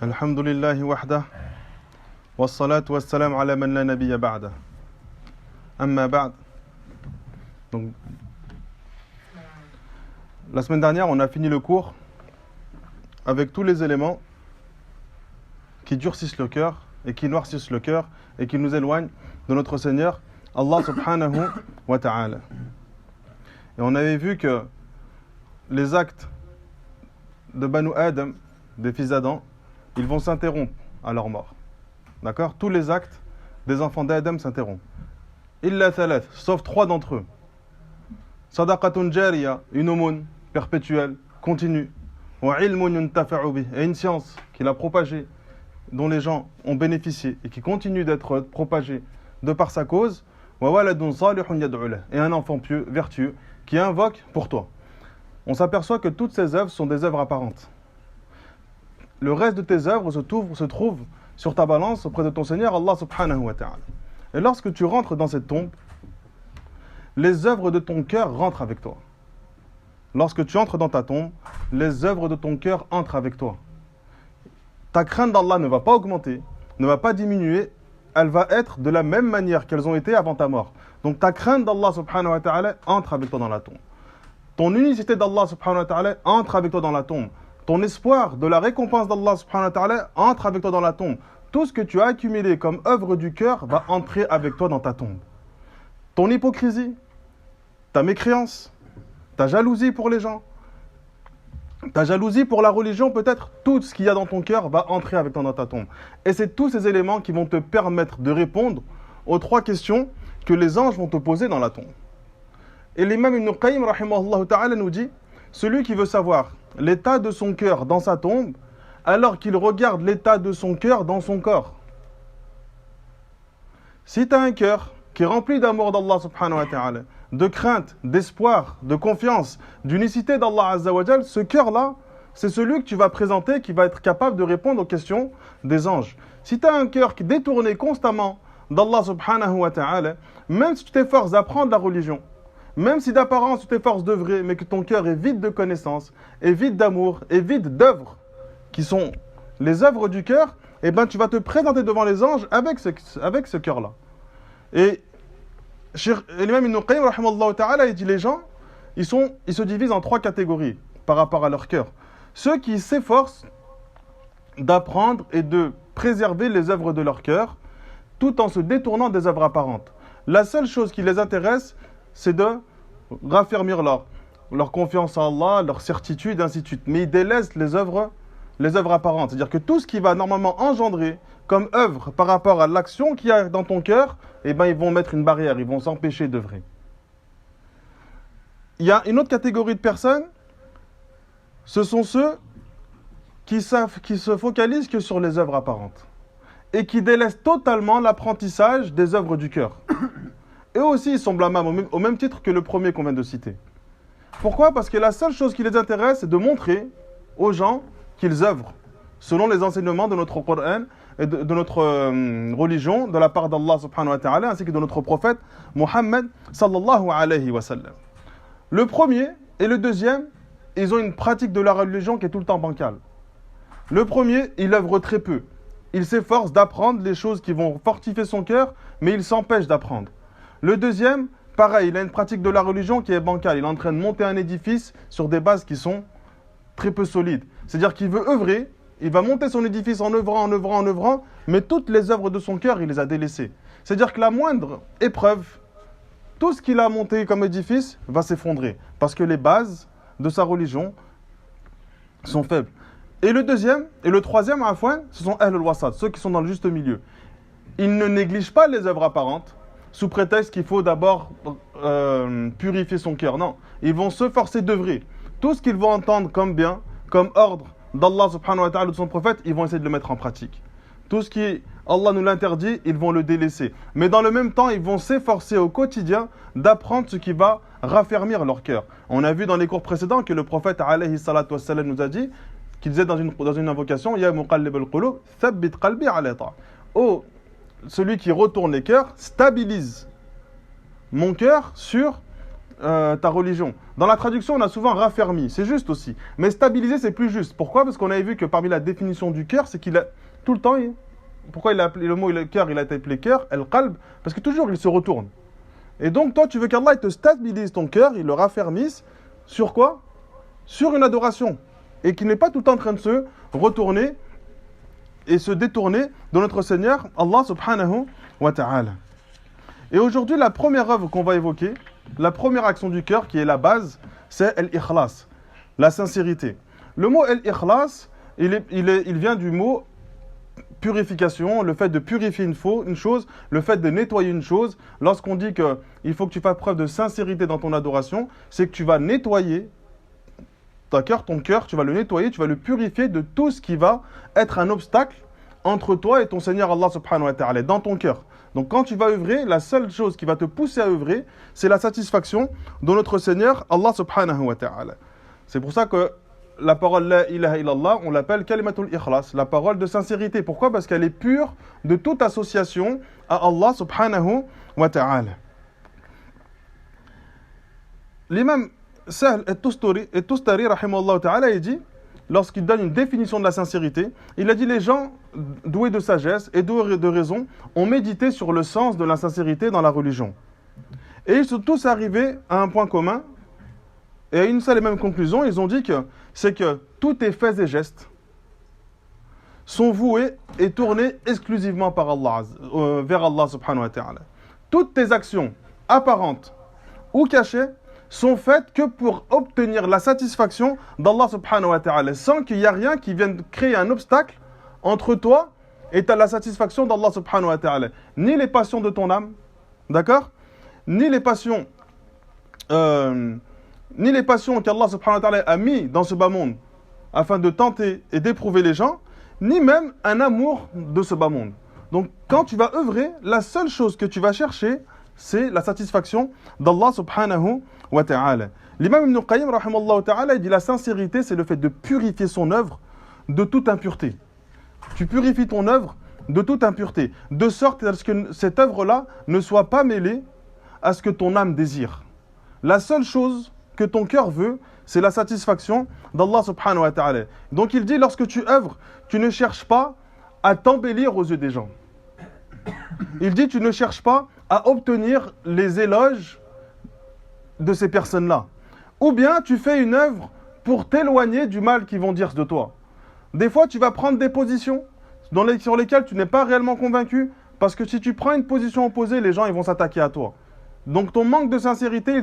Alhamdulillahi wahda, wassalatu wassalam ala man la nabiyya ba'da. Amma ba'd. Donc, la semaine dernière, on a fini le cours avec tous les éléments qui durcissent le cœur et qui noircissent le cœur et qui nous éloignent de notre Seigneur, Allah subhanahu wa ta'ala. Et on avait vu que les actes de Banu Adam, des fils d'Adam, ils vont s'interrompre à leur mort. D'accord? Tous les actes des enfants d'Adam s'interrompent. Illa thalath, sauf 3 d'entre eux. Sadaqatun jariya, une aumône perpétuelle, continue. Wa ilmun yuntafa'u bih, et une science qu'il a propagée, dont les gens ont bénéficié et qui continue d'être propagée de par sa cause. Wa waladun salihun yad'u lahu, et un enfant pieux, vertueux, qui invoque pour toi. On s'aperçoit que toutes ces œuvres sont des œuvres apparentes. Le reste de tes œuvres se trouve sur ta balance auprès de ton Seigneur, Allah subhanahu wa ta'ala. Et lorsque tu rentres dans cette tombe, les œuvres de ton cœur rentrent avec toi. Lorsque tu entres dans ta tombe, les œuvres de ton cœur entrent avec toi. Ta crainte d'Allah ne va pas augmenter, ne va pas diminuer, elle va être de la même manière qu'elles ont été avant ta mort. Donc ta crainte d'Allah subhanahu wa ta'ala entre avec toi dans la tombe. Ton unicité d'Allah subhanahu wa ta'ala entre avec toi dans la tombe. Ton espoir de la récompense d'Allah subhanahu wa ta'ala entre avec toi dans la tombe. Tout ce que tu as accumulé comme œuvre du cœur va entrer avec toi dans ta tombe. Ton hypocrisie, ta mécréance, ta jalousie pour les gens, ta jalousie pour la religion peut-être, tout ce qu'il y a dans ton cœur va entrer avec toi dans ta tombe. Et c'est tous ces éléments qui vont te permettre de répondre aux 3 questions que les anges vont te poser dans la tombe. Et l'imam Ibn Qayyim rahimahullah ta'ala nous dit, celui qui veut savoir l'état de son cœur dans sa tombe, alors qu'il regarde l'état de son cœur dans son corps. Si tu as un cœur qui est rempli d'amour d'Allah subhanahu wa ta'ala, de crainte, d'espoir, de confiance, d'unicité d'Allah azza wa jal, ce cœur-là, c'est celui que tu vas présenter qui va être capable de répondre aux questions des anges. Si tu as un cœur qui est détourné constamment d'Allah subhanahu wa ta'ala, même si tu t'efforces d'apprendre la religion, même si d'apparence tu t'efforces d'œuvrer, mais que ton cœur est vide de connaissances, est vide d'amour, est vide d'œuvres, qui sont les œuvres du cœur, eh ben tu vas te présenter devant les anges avec ce cœur-là. Et l'imam Ibn Qayyim, rahimahullah ta'ala, il dit les gens, ils se divisent en 3 catégories par rapport à leur cœur. Ceux qui s'efforcent d'apprendre et de préserver les œuvres de leur cœur, tout en se détournant des œuvres apparentes. La seule chose qui les intéresse, c'est de raffermir leur confiance en Allah, leur certitude, ainsi de suite. Mais ils délaissent les œuvres apparentes. C'est-à-dire que tout ce qui va normalement engendrer comme œuvre par rapport à l'action qu'il y a dans ton cœur, eh ben, ils vont mettre une barrière, ils vont s'empêcher d'œuvrer. Il y a une autre catégorie de personnes, ce sont ceux qui se focalisent que sur les œuvres apparentes et qui délaissent totalement l'apprentissage des œuvres du cœur. Eux aussi, ils sont blâmables au même titre que le premier qu'on vient de citer. Pourquoi? Parce que la seule chose qui les intéresse, c'est de montrer aux gens qu'ils œuvrent selon les enseignements de notre Coran et de notre religion, de la part d'Allah subhanahu wa ta'ala, ainsi que de notre prophète Muhammad sallallahu alayhi wa sallam. Le premier et le deuxième, ils ont une pratique de la religion qui est tout le temps bancale. Le premier, il œuvre très peu. Il s'efforce d'apprendre les choses qui vont fortifier son cœur, mais il s'empêche d'apprendre. Le deuxième, pareil, il a une pratique de la religion qui est bancale. Il est en train de monter un édifice sur des bases qui sont très peu solides. C'est-à-dire qu'il veut œuvrer, il va monter son édifice en œuvrant, mais toutes les œuvres de son cœur, il les a délaissées. C'est-à-dire que la moindre épreuve, tout ce qu'il a monté comme édifice va s'effondrer, parce que les bases de sa religion sont faibles. Et le deuxième, et le troisième, ce sont Ahl al-Wasat, ceux qui sont dans le juste milieu. Ils ne négligent pas les œuvres apparentes, sous prétexte qu'il faut d'abord purifier son cœur. Non, ils vont se forcer d'œuvrer. Tout ce qu'ils vont entendre comme bien, comme ordre d'Allah subhanahu wa ta'ala, de son prophète, ils vont essayer de le mettre en pratique. Tout ce qui, Allah nous l'interdit, ils vont le délaisser. Mais dans le même temps, ils vont s'efforcer au quotidien d'apprendre ce qui va raffermir leur cœur. On a vu dans les cours précédents que le prophète alayhi salatu wassalam nous a dit, qu'il disait dans une invocation, Ya muqallib al-qulub, thabbit qalbi ala ta'a. Oh, celui qui retourne les cœurs, stabilise mon cœur sur ta religion. Dans la traduction, on a souvent raffermi, c'est juste aussi. Mais stabiliser, c'est plus juste. Pourquoi? Parce qu'on avait vu que parmi la définition du cœur, c'est qu'il a tout le temps... Pourquoi il a appelé le mot cœur, il a été appelé cœur, al-qalb? Parce que toujours, il se retourne. Et donc, toi, tu veux qu'Allah te stabilise ton cœur, il le raffermisse. Sur quoi? Sur une adoration. Et qu'il n'est pas tout le temps en train de se retourner et se détourner de notre Seigneur, Allah subhanahu wa ta'ala. Et aujourd'hui, la première œuvre qu'on va évoquer, la première action du cœur, qui est la base, c'est al-ikhlas, la sincérité. Le mot al-ikhlas, il vient du mot purification, le fait de purifier une chose, le fait de nettoyer une chose. Lorsqu'on dit qu'il faut que tu fasses preuve de sincérité dans ton adoration, c'est que tu vas nettoyer ton cœur, tu vas le nettoyer, tu vas le purifier de tout ce qui va être un obstacle entre toi et ton Seigneur Allah subhanahu wa ta'ala, dans ton cœur. Donc quand tu vas œuvrer, la seule chose qui va te pousser à œuvrer, c'est la satisfaction de notre Seigneur Allah subhanahu wa ta'ala. C'est pour ça que la parole la ilaha illallah, on l'appelle kalimatul ikhlas, la parole de sincérité. Pourquoi? Parce qu'elle est pure de toute association à Allah subhanahu wa ta'ala. L'imam Sahl al-Tustari, rahimahullah ta'ala, il dit, lorsqu'il donne une définition de la sincérité, il a dit les gens doués de sagesse et doués de raison ont médité sur le sens de la sincérité dans la religion. Et ils sont tous arrivés à un point commun et à une seule et même conclusion. Ils ont dit que c'est que tous tes faits et gestes sont voués et tournés exclusivement par Allah, vers Allah subhanahu wa ta'ala. Toutes tes actions apparentes ou cachées sont faites que pour obtenir la satisfaction d'Allah subhanahu wa ta'ala, sans qu'il y ait rien qui vienne créer un obstacle entre toi et la satisfaction d'Allah subhanahu wa ta'ala. Ni les passions de ton âme, d'accord? Ni les passions qu'Allah subhanahu wa ta'ala a mis dans ce bas monde afin de tenter et d'éprouver les gens, ni même un amour de ce bas monde. Donc quand tu vas œuvrer, la seule chose que tu vas chercher, c'est la satisfaction d'Allah subhanahu wa ta'ala. L'imam Ibn Qayyim, rahimallahu ta'ala, il dit la sincérité, c'est le fait de purifier son œuvre de toute impureté. Tu purifies ton œuvre de toute impureté, de sorte à ce que cette œuvre-là ne soit pas mêlée à ce que ton âme désire. La seule chose que ton cœur veut, c'est la satisfaction d'Allah subhanahu wa ta'ala. Donc il dit, lorsque tu œuvres, tu ne cherches pas à t'embellir aux yeux des gens. Il dit, tu ne cherches pas à obtenir les éloges de ces personnes-là. Ou bien tu fais une œuvre pour t'éloigner du mal qu'ils vont dire de toi. Des fois, tu vas prendre des positions sur lesquelles tu n'es pas réellement convaincu, parce que si tu prends une position opposée, les gens ils vont s'attaquer à toi. Donc ton manque de sincérité,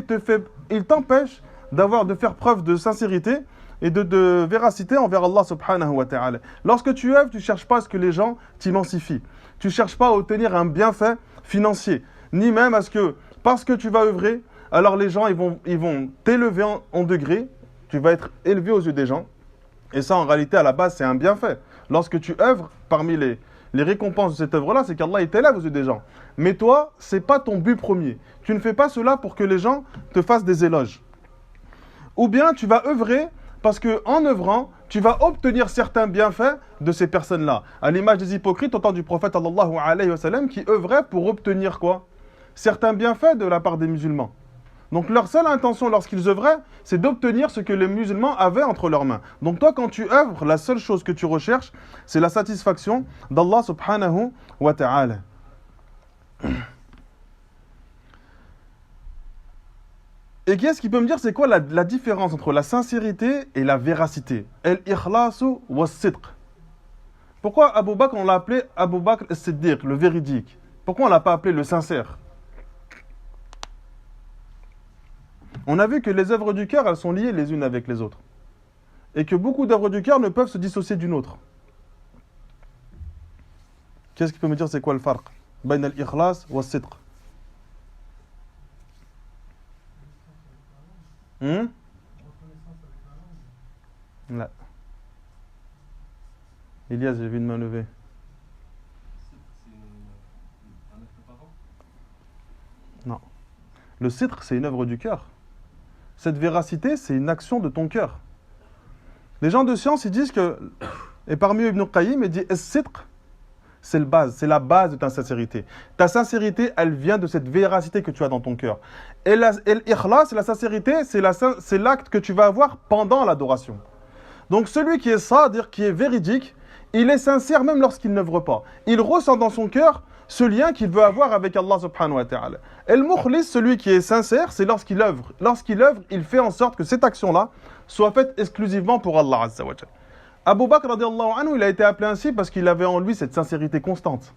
il t'empêche de faire preuve de sincérité et de véracité envers Allah subhanahu wa ta'ala. Lorsque tu œuvres, tu ne cherches pas à ce que les gens t'immensifient. Tu ne cherches pas à obtenir un bienfait financier, ni même à ce que, parce que tu vas œuvrer, alors les gens ils vont t'élever en degré, tu vas être élevé aux yeux des gens. Et ça, en réalité, à la base, c'est un bienfait. Lorsque tu œuvres, parmi les récompenses de cette œuvre-là, c'est qu'Allah t'élève aux yeux des gens. Mais toi, ce n'est pas ton but premier. Tu ne fais pas cela pour que les gens te fassent des éloges. Ou bien tu vas œuvrer parce qu'en œuvrant, tu vas obtenir certains bienfaits de ces personnes-là. À l'image des hypocrites, au temps du prophète sallallahu alayhi wa sallam, qui œuvraient pour obtenir quoi? Certains bienfaits de la part des musulmans. Donc leur seule intention lorsqu'ils œuvraient, c'est d'obtenir ce que les musulmans avaient entre leurs mains. Donc toi, quand tu œuvres, la seule chose que tu recherches, c'est la satisfaction d'Allah subhanahu wa ta'ala. Et qui est-ce qui peut me dire c'est quoi la différence entre la sincérité et la véracité? Al-ikhlasu was-sidq. Pourquoi Abu Bakr, on l'a appelé Abu Bakr as-Siddiq, le véridique? Pourquoi on ne l'a pas appelé le sincère? On a vu que les œuvres du cœur, elles sont liées les unes avec les autres. Et que beaucoup d'œuvres du cœur ne peuvent se dissocier d'une autre. Qu'est-ce qui peut me dire c'est quoi le farq? Bain al-ikhlas wa sidq. Là. Elias, j'ai vu une main levée. Non. Le sidq, c'est une œuvre du cœur. Cette véracité, c'est une action de ton cœur. Les gens de science, ils disent que, et parmi eux Ibn Qayyim, il dit as-sidq, c'est la base de ta sincérité. Ta sincérité, elle vient de cette véracité que tu as dans ton cœur. Et l'ikhlas, la sincérité, c'est l'acte que tu vas avoir pendant l'adoration. Donc celui qui est sadiq, qui est véridique, il est sincère même lorsqu'il n'œuvre pas. Il ressent dans son cœur ce lien qu'il veut avoir avec Allah subhanahu wa ta'ala. Et le mukhlis, celui qui est sincère, c'est lorsqu'il œuvre. Lorsqu'il œuvre, il fait en sorte que cette action-là soit faite exclusivement pour Allah azza wa jalla. Abu Bakr radiallahu anhu, il a été appelé ainsi parce qu'il avait en lui cette sincérité constante.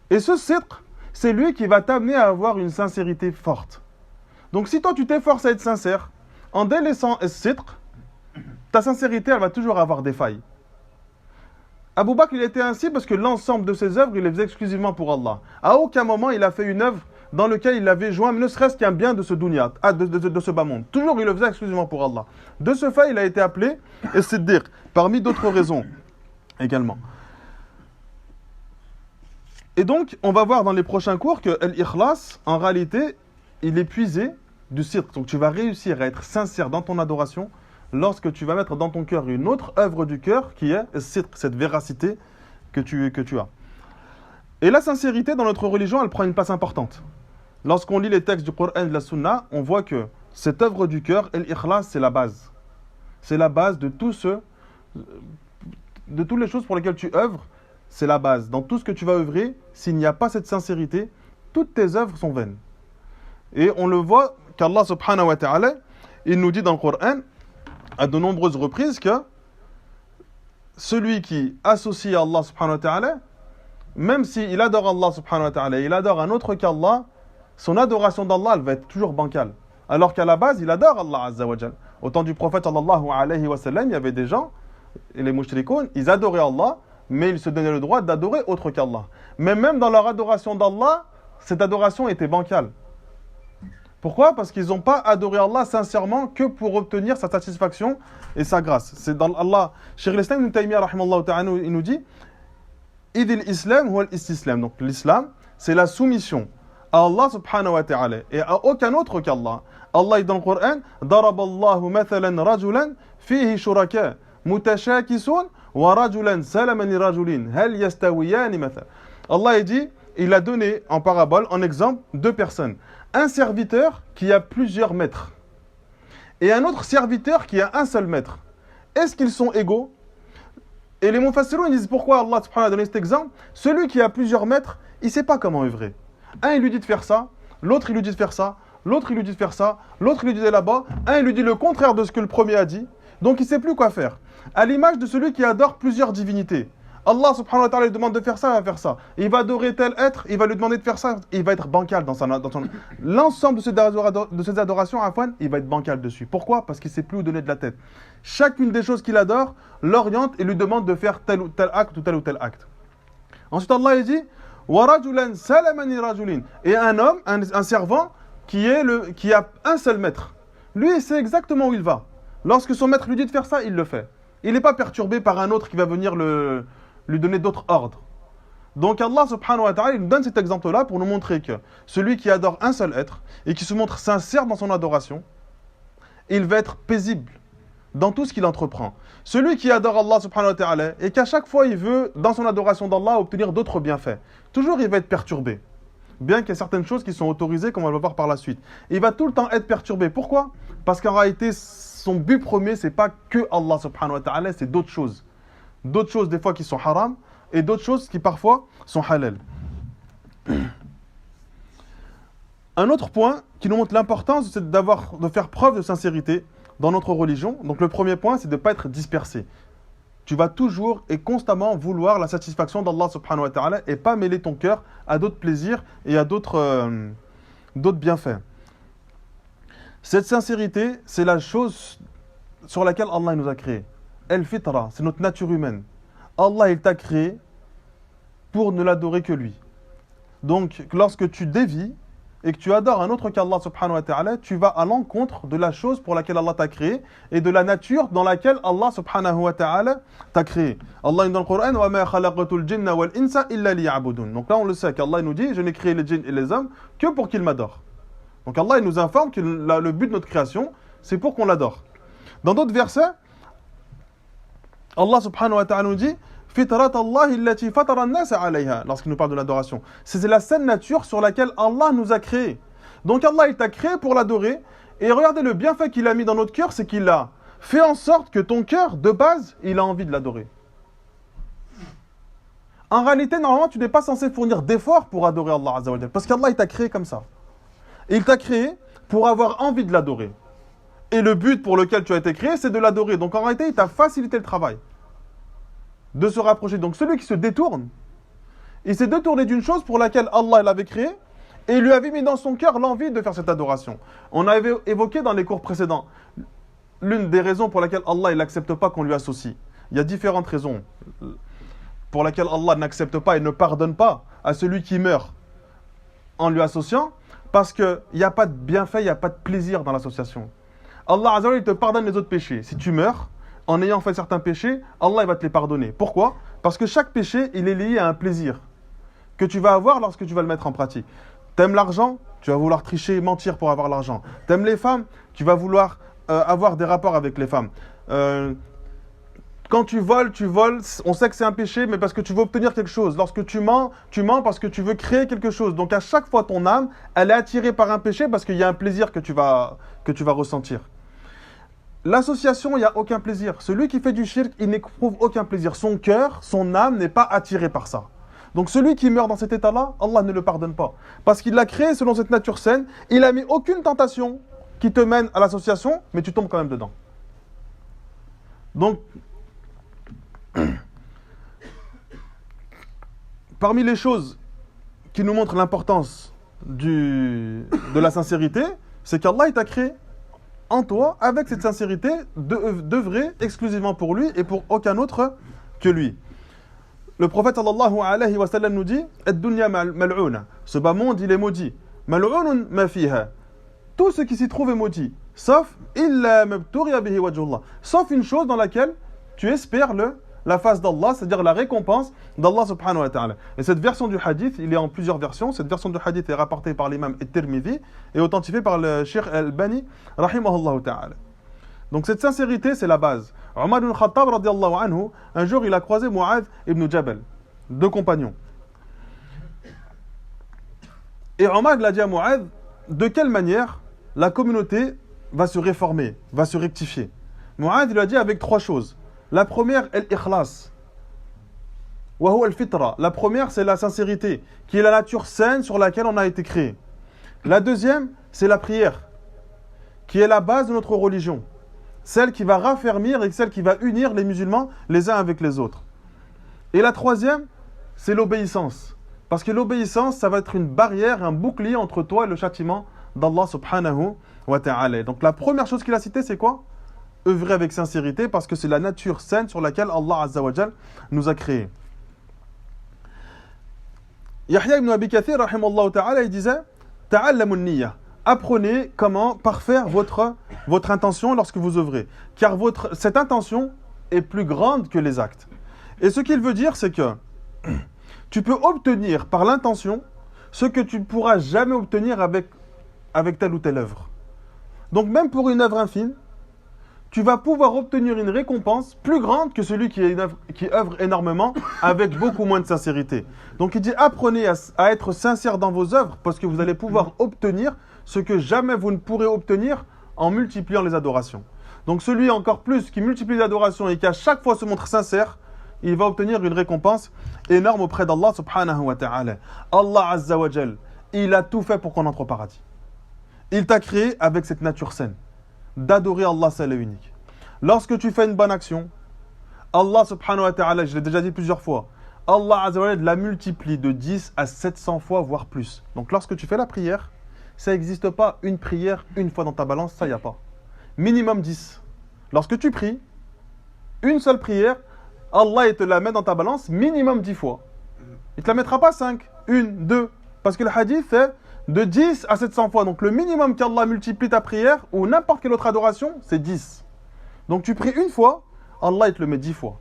Et ce sidq, c'est lui qui va t'amener à avoir une sincérité forte. Donc si toi tu t'efforces à être sincère, en délaissant ce sidq, ta sincérité, elle va toujours avoir des failles. Abu Bakr, il était ainsi parce que l'ensemble de ses œuvres, il les faisait exclusivement pour Allah. À aucun moment, il a fait une œuvre dans laquelle il avait joint, ne serait-ce qu'un bien de ce dunya, de ce bas monde. Toujours, il le faisait exclusivement pour Allah. De ce fait, il a été appelé As-Siddiq, parmi d'autres raisons également. Et donc, on va voir dans les prochains cours que l'ikhlas, en réalité, il est puisé du sidq. Donc, tu vas réussir à être sincère dans ton adoration lorsque tu vas mettre dans ton cœur une autre œuvre du cœur qui est sidq, cette véracité que tu as. Et la sincérité dans notre religion, elle prend une place importante. Lorsqu'on lit les textes du Coran et de la Sunna, on voit que cette œuvre du cœur, l'ikhlas, c'est la base. C'est la base de toutes les choses pour lesquelles tu œuvres, c'est la base. Dans tout ce que tu vas œuvrer, s'il n'y a pas cette sincérité, toutes tes œuvres sont vaines. Et on le voit qu'Allah subhanahu wa ta'ala, il nous dit dans le Coran, à de nombreuses reprises, que celui qui associe à Allah subhanahu wa ta'ala, même s'il adore Allah subhanahu wa ta'ala, il adore un autre qu'Allah, son adoration d'Allah, elle va être toujours bancale. Alors qu'à la base, il adore Allah azza wa jal. Au temps du prophète sallallahu alayhi wa sallam, il y avait des gens, et les mushrikoun, ils adoraient Allah, mais ils se donnaient le droit d'adorer autre qu'Allah. Mais même dans leur adoration d'Allah, cette adoration était bancale. Pourquoi ? Parce qu'ils n'ont pas adoré Allah sincèrement que pour obtenir sa satisfaction et sa grâce. C'est dans Allah. Cheikh l'Islam Ibn Taymiyyah, rahimallahu ta'ala, il nous dit Idil Islam huwa al-istislam. Donc l'islam, c'est la soumission à Allah subhanahu wa ta'ala et à aucun autre qu'Allah. Allah dit dans le Coran Daraballahu mathalan rajulan fihi shuraka mutashakisun wa rajulan salaman li rajulin hal yastawiyani mathalan. Allah dit, il a donné en parabole, en exemple, deux personnes. Un serviteur qui a plusieurs maîtres et un autre serviteur qui a un seul maître. Est-ce qu'ils sont égaux ? Et les mufassirun disent pourquoi Allah subhanahu wa ta'ala a donné cet exemple. Celui qui a plusieurs maîtres, il ne sait pas comment œuvrer. Un, il lui dit de faire ça, l'autre, il lui dit de faire ça, l'autre, il lui dit de faire ça, l'autre, il lui dit d'aller là-bas. Un, il lui dit le contraire de ce que le premier a dit. Donc, il ne sait plus quoi faire. À l'image de celui qui adore plusieurs divinités. Allah subhanahu wa ta'ala lui demande de faire ça, il va faire ça. Il va adorer tel être, il va lui demander de faire ça, et il va être bancal dans son... L'ensemble de ces adorations, Afwan, il va être bancal dessus. Pourquoi ? Parce qu'il ne sait plus où donner de la tête. Chacune des choses qu'il adore l'oriente et lui demande de faire tel ou tel acte ou tel acte. Ensuite, Allah il dit وَرَجُلًا سَلَمًا رَجُلٍ. Et un homme, un servant, qui a un seul maître. Lui, il sait exactement où il va. Lorsque son maître lui dit de faire ça, il le fait. Il n'est pas perturbé par un autre qui va venir lui donner d'autres ordres. Donc Allah subhanahu wa ta'ala, il nous donne cet exemple-là pour nous montrer que celui qui adore un seul être et qui se montre sincère dans son adoration, il va être paisible dans tout ce qu'il entreprend. Celui qui adore Allah subhanahu wa ta'ala et qu'à chaque fois il veut, dans son adoration d'Allah, obtenir d'autres bienfaits, toujours il va être perturbé. Bien qu'il y ait certaines choses qui sont autorisées, comme on va le voir par la suite. Il va tout le temps être perturbé. Pourquoi ? Parce qu'en réalité, son but premier, c'est pas que Allah subhanahu wa ta'ala, c'est d'autres choses. D'autres choses, des fois, qui sont haram, et d'autres choses qui, parfois, sont halal. Un autre point qui nous montre l'importance, c'est de faire preuve de sincérité dans notre religion. Donc, le premier point, c'est de ne pas être dispersé. Tu vas toujours et constamment vouloir la satisfaction d'Allah subhanahu wa ta'ala et pas mêler ton cœur à d'autres plaisirs et à d'autres bienfaits. Cette sincérité, c'est la chose sur laquelle Allah nous a créés. El-Fitra, c'est notre nature humaine. Allah, il t'a créé pour ne l'adorer que lui. Donc, lorsque tu dévies et que tu adores un autre qu'Allah subhanahu wa ta'ala, tu vas à l'encontre de la chose pour laquelle Allah t'a créé et de la nature dans laquelle Allah subhanahu wa ta'ala t'a créé. Allah dit dans le Coran وَمَا خَلَقْتُ الْجِنَّ وَالْإِنسَ إِلَّا لِيَعْبُدُونَ. Donc là, on le sait qu'Allah nous dit, je n'ai créé les djinns et les hommes que pour qu'ils m'adorent. Donc Allah il nous informe que le but de notre création, c'est pour qu'on l'adore. Dans d'autres versets, Allah subhanahu wa ta'ala nous dit Fitrat Allah allati fatara an-nas 'alayha, lorsqu'il nous parle de l'adoration. C'est la saine nature sur laquelle Allah nous a créés. Donc Allah, il t'a créé pour l'adorer. Et regardez le bienfait qu'il a mis dans notre cœur, c'est qu'il a fait en sorte que ton cœur, de base, il a envie de l'adorer. En réalité, normalement, tu n'es pas censé fournir d'efforts pour adorer Allah Azza wa Jal, parce qu'Allah, il t'a créé comme ça. Et il t'a créé pour avoir envie de l'adorer. Et le but pour lequel tu as été créé, c'est de l'adorer. Donc en réalité, il t'a facilité le travail de se rapprocher. Donc celui qui se détourne, il s'est détourné d'une chose pour laquelle Allah l'avait créé, et il lui avait mis dans son cœur l'envie de faire cette adoration. On avait évoqué dans les cours précédents l'une des raisons pour laquelle Allah n'accepte pas qu'on lui associe. Il y a différentes raisons pour lesquelles Allah n'accepte pas et ne pardonne pas à celui qui meurt en lui associant, parce qu'il n'y a pas de bienfait, il n'y a pas de plaisir dans l'association. Allah Azza wa Jalla, il te pardonne les autres péchés. Si tu meurs en ayant fait certains péchés, Allah il va te les pardonner. Pourquoi? Parce que chaque péché, il est lié à un plaisir que tu vas avoir lorsque tu vas le mettre en pratique. T'aimes l'argent, tu vas vouloir tricher et mentir pour avoir l'argent. T'aimes les femmes, tu vas vouloir avoir des rapports avec les femmes. Quand tu voles, on sait que c'est un péché, mais parce que tu veux obtenir quelque chose. Lorsque tu mens parce que tu veux créer quelque chose. Donc à chaque fois, ton âme, elle est attirée par un péché parce qu'il y a un plaisir que tu vas ressentir. L'association, il n'y a aucun plaisir. Celui qui fait du shirk, il n'éprouve aucun plaisir. Son cœur, son âme n'est pas attiré par ça. Donc celui qui meurt dans cet état-là, Allah ne le pardonne pas. Parce qu'il l'a créé selon cette nature saine, il n'a mis aucune tentation qui te mène à l'association, mais tu tombes quand même dedans. Donc, parmi les choses qui nous montrent l'importance de la sincérité, c'est qu'Allah t'a créé en toi, avec cette sincérité, d'œuvrer exclusivement pour lui et pour aucun autre que lui. Le prophète sallallahu alayhi wa sallam nous dit « Ad-dunya mal'ouna » Ce bas monde, il est maudit. « Mal'ounun ma fiha » Tout ce qui s'y trouve est maudit. Sauf « illa mabtughiya bihi wajhullah » Sauf une chose dans laquelle tu espères la face d'Allah, c'est-à-dire la récompense d'Allah subhanahu wa ta'ala. Et cette version du hadith, il est en plusieurs versions. Cette version du hadith est rapportée par l'imam At-Tirmidhi et authentifiée par le Cheikh Al-Bani, rahimahullah ta'ala. Donc cette sincérité, c'est la base. Omar ibn Khattab, radiallahu anhu, un jour, il a croisé Mu'adh ibn Jabal, deux compagnons. Et Omar l'a dit à Mu'adh, de quelle manière la communauté va se réformer, va se rectifier. Mu'adh lui a dit avec trois choses. La première, al-ikhlas. Wa huwa al-fitra. La première, c'est la sincérité, qui est la nature saine sur laquelle on a été créé. La deuxième, c'est la prière, qui est la base de notre religion. Celle qui va raffermir et celle qui va unir les musulmans les uns avec les autres. Et la troisième, c'est l'obéissance. Parce que l'obéissance, ça va être une barrière, un bouclier entre toi et le châtiment d'Allah subhanahu wa ta'ala. Donc la première chose qu'il a citée, c'est quoi? Œuvrer avec sincérité, parce que c'est la nature saine sur laquelle Allah Azza wa Jal nous a créés. Yahya ibn Abi Kathir, rahimallahu ta'ala, il disait « Ta'allamun niyya » Apprenez comment parfaire votre intention lorsque vous œuvrez. Car cette intention est plus grande que les actes. Et ce qu'il veut dire, c'est que tu peux obtenir par l'intention ce que tu ne pourras jamais obtenir avec telle ou telle œuvre. Donc même pour une œuvre infime, tu vas pouvoir obtenir une récompense plus grande que celui qui œuvre énormément avec beaucoup moins de sincérité. Donc il dit apprenez à être sincère dans vos œuvres parce que vous allez pouvoir obtenir ce que jamais vous ne pourrez obtenir en multipliant les adorations. Donc celui encore plus qui multiplie les adorations et qui à chaque fois se montre sincère, il va obtenir une récompense énorme auprès d'Allah subhanahu wa ta'ala. Allah Azza wa Jal, il a tout fait pour qu'on entre au paradis. Il t'a créé avec cette nature saine, d'adorer Allah seul et unique. Lorsque tu fais une bonne action, Allah subhanahu wa ta'ala, je l'ai déjà dit plusieurs fois, Allah Azza wa Jal la multiplie de 10 à 700 fois, voire plus. Donc lorsque tu fais la prière, ça n'existe pas une prière une fois dans ta balance, ça y a pas. Minimum 10. Lorsque tu pries, une seule prière, Allah il te la met dans ta balance minimum 10 fois. Il ne te la mettra pas 5, 1, 2. Parce que le hadith c'est de 10 à 700 fois. Donc le minimum qu'Allah multiplie ta prière ou n'importe quelle autre adoration, c'est 10. Donc tu pries une fois, Allah il te le met 10 fois.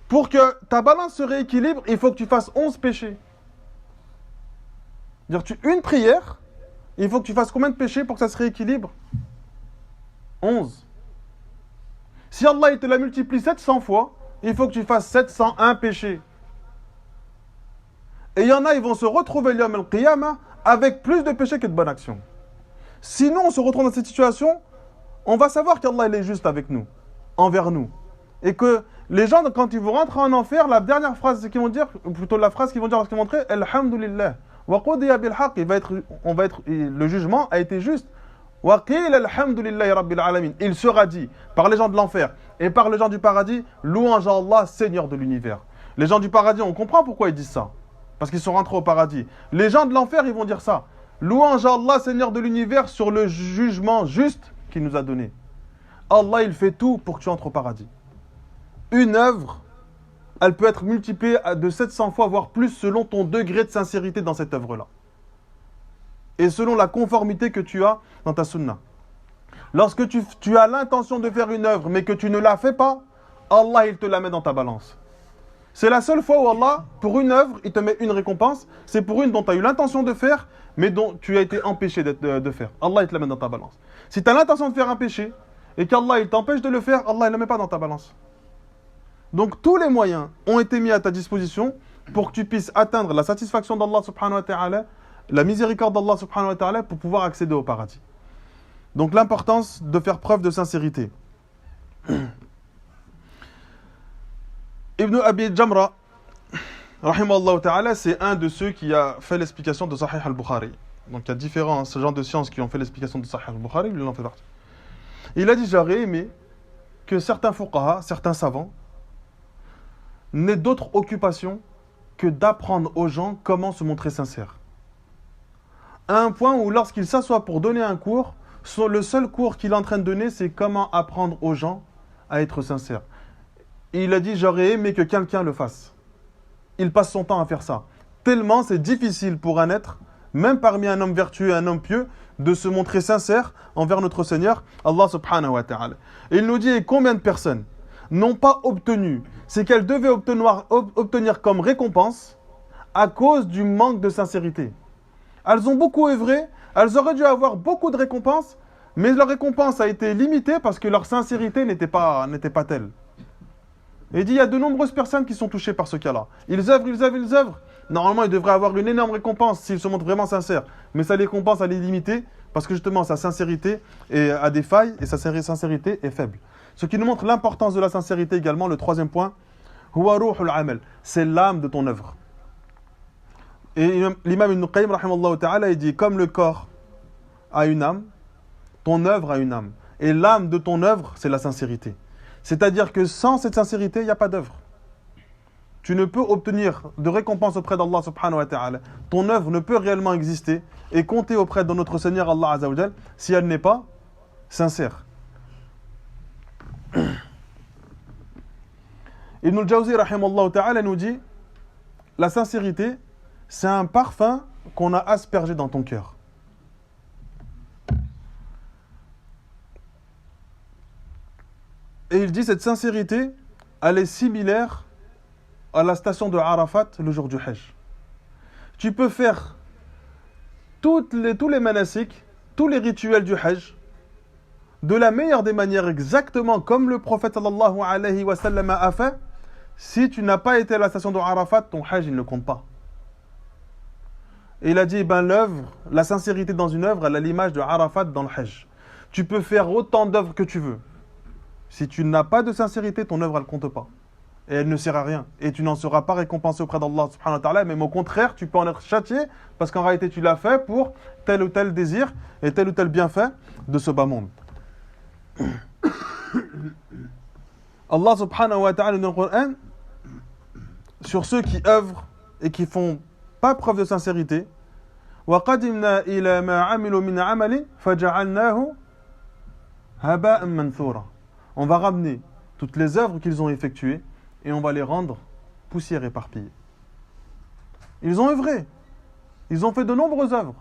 Pour que ta balance se rééquilibre, il faut que tu fasses 11 péchés. C'est-à-dire une prière, il faut que tu fasses combien de péchés pour que ça se rééquilibre? 11. Si Allah il te la multiplie 700 fois, il faut que tu fasses 701 péchés. Et il y en a, ils vont se retrouver l'Yawm al-Qiyamah avec plus de péchés que de bonnes actions. Sinon, on se retrouve dans cette situation, on va savoir qu'Allah il est juste avec nous, envers nous. Et que les gens, quand ils vont rentrer en enfer, la dernière phrase qu'ils vont dire, ou plutôt la phrase qu'ils vont dire lorsqu'ils vont entrer, Alhamdulillah. Wa qudiya bil haqq, le jugement a été juste. Wa qila alhamdulillahi rabbil alamin. Il sera dit par les gens de l'enfer et par les gens du paradis, louange à Allah, Seigneur de l'univers. Les gens du paradis, on comprend pourquoi ils disent ça. Parce qu'ils sont rentrés au paradis. Les gens de l'enfer, ils vont dire ça. Louange à Allah, Seigneur de l'univers, sur le jugement juste qu'il nous a donné. Allah, il fait tout pour que tu entres au paradis. Une œuvre, elle peut être multipliée de 700 fois, voire plus, selon ton degré de sincérité dans cette œuvre-là. Et selon la conformité que tu as dans ta sunna. Lorsque tu as l'intention de faire une œuvre, mais que tu ne la fais pas, Allah, il te la met dans ta balance. C'est la seule fois où Allah, pour une œuvre, il te met une récompense. C'est pour une dont tu as eu l'intention de faire, mais dont tu as été empêché de faire. Allah, il te la met dans ta balance. Si tu as l'intention de faire un péché, et qu'Allah, il t'empêche de le faire, Allah, il ne le met pas dans ta balance. Donc, tous les moyens ont été mis à ta disposition pour que tu puisses atteindre la satisfaction d'Allah subhanahu wa ta'ala, la miséricorde d'Allah subhanahu wa ta'ala, pour pouvoir accéder au paradis. Donc, l'importance de faire preuve de sincérité. Ibn Abi Jamra, rahimahullah ta'ala, c'est un de ceux qui a fait l'explication de Sahih al-Bukhari. Donc il y a différents ce genre de sciences qui ont fait l'explication de Sahih al-Bukhari, lui il en fait partie. Il a dit, j'aurais aimé que certains fuqaha, certains savants, n'aient d'autre occupation que d'apprendre aux gens comment se montrer sincère. À un point où lorsqu'il s'assoit pour donner un cours, le seul cours qu'il est en train de donner, c'est comment apprendre aux gens à être sincères. Et il a dit, j'aurais aimé que quelqu'un le fasse. Il passe son temps à faire ça. Tellement c'est difficile pour un être, même parmi un homme vertueux et un homme pieux, de se montrer sincère envers notre Seigneur, Allah subhanahu wa ta'ala. Et il nous dit, combien de personnes n'ont pas obtenu ce qu'elles devaient obtenir comme récompense à cause du manque de sincérité. Elles ont beaucoup œuvré, elles auraient dû avoir beaucoup de récompenses, mais leur récompense a été limitée parce que leur sincérité n'était pas telle. Et il dit, il y a de nombreuses personnes qui sont touchées par ce cas-là. Ils œuvrent. Normalement, ils devraient avoir une énorme récompense s'ils se montrent vraiment sincères. Mais sa récompense, elle est limitée parce que justement, sa sincérité a des failles et sa sincérité est faible. Ce qui nous montre l'importance de la sincérité également, le troisième point, huwa ruhul amal, c'est l'âme de ton œuvre. Et l'imam Ibn Qayyim, rahimahullah ta'ala, il dit, comme le corps a une âme, ton œuvre a une âme. Et l'âme de ton œuvre, c'est la sincérité. C'est-à-dire que sans cette sincérité, il n'y a pas d'œuvre. Tu ne peux obtenir de récompense auprès d'Allah subhanahu wa ta'ala. Ton œuvre ne peut réellement exister et compter auprès de notre Seigneur Allah azza wa jal si elle n'est pas sincère. Ibn al-Jawzi rahimallahu ta'ala nous dit, la sincérité, c'est un parfum qu'on a aspergé dans ton cœur. Et il dit, cette sincérité, elle est similaire à la station de Arafat le jour du Hajj. Tu peux faire tous les manasiks, tous les rituels du Hajj, de la meilleure des manières, exactement comme le prophète sallallahu alayhi wa sallam a fait. Si tu n'as pas été à la station de Arafat, ton Hajj, il ne compte pas. Et il a dit, l'œuvre, la sincérité dans une œuvre, elle a l'image de Arafat dans le Hajj. Tu peux faire autant d'œuvres que tu veux. Si tu n'as pas de sincérité, ton œuvre, elle ne compte pas. Et elle ne sert à rien. Et tu n'en seras pas récompensé auprès d'Allah subhanahu wa ta'ala. Même au contraire, tu peux en être châtié parce qu'en réalité, tu l'as fait pour tel ou tel désir et tel ou tel bienfait de ce bas monde. Allah subhanahu wa ta'ala dans le Coran, sur ceux qui œuvrent et qui font pas preuve de sincérité, وَقَدِمْنَا إِلَى مَا عَمِلُوا مِنْ عَمَلٍ فَجَعَلْنَاهُ هَبَاءً مَنْثُورًا. On va ramener toutes les œuvres qu'ils ont effectuées et on va les rendre poussière éparpillée. Ils ont œuvré. Ils ont fait de nombreuses œuvres.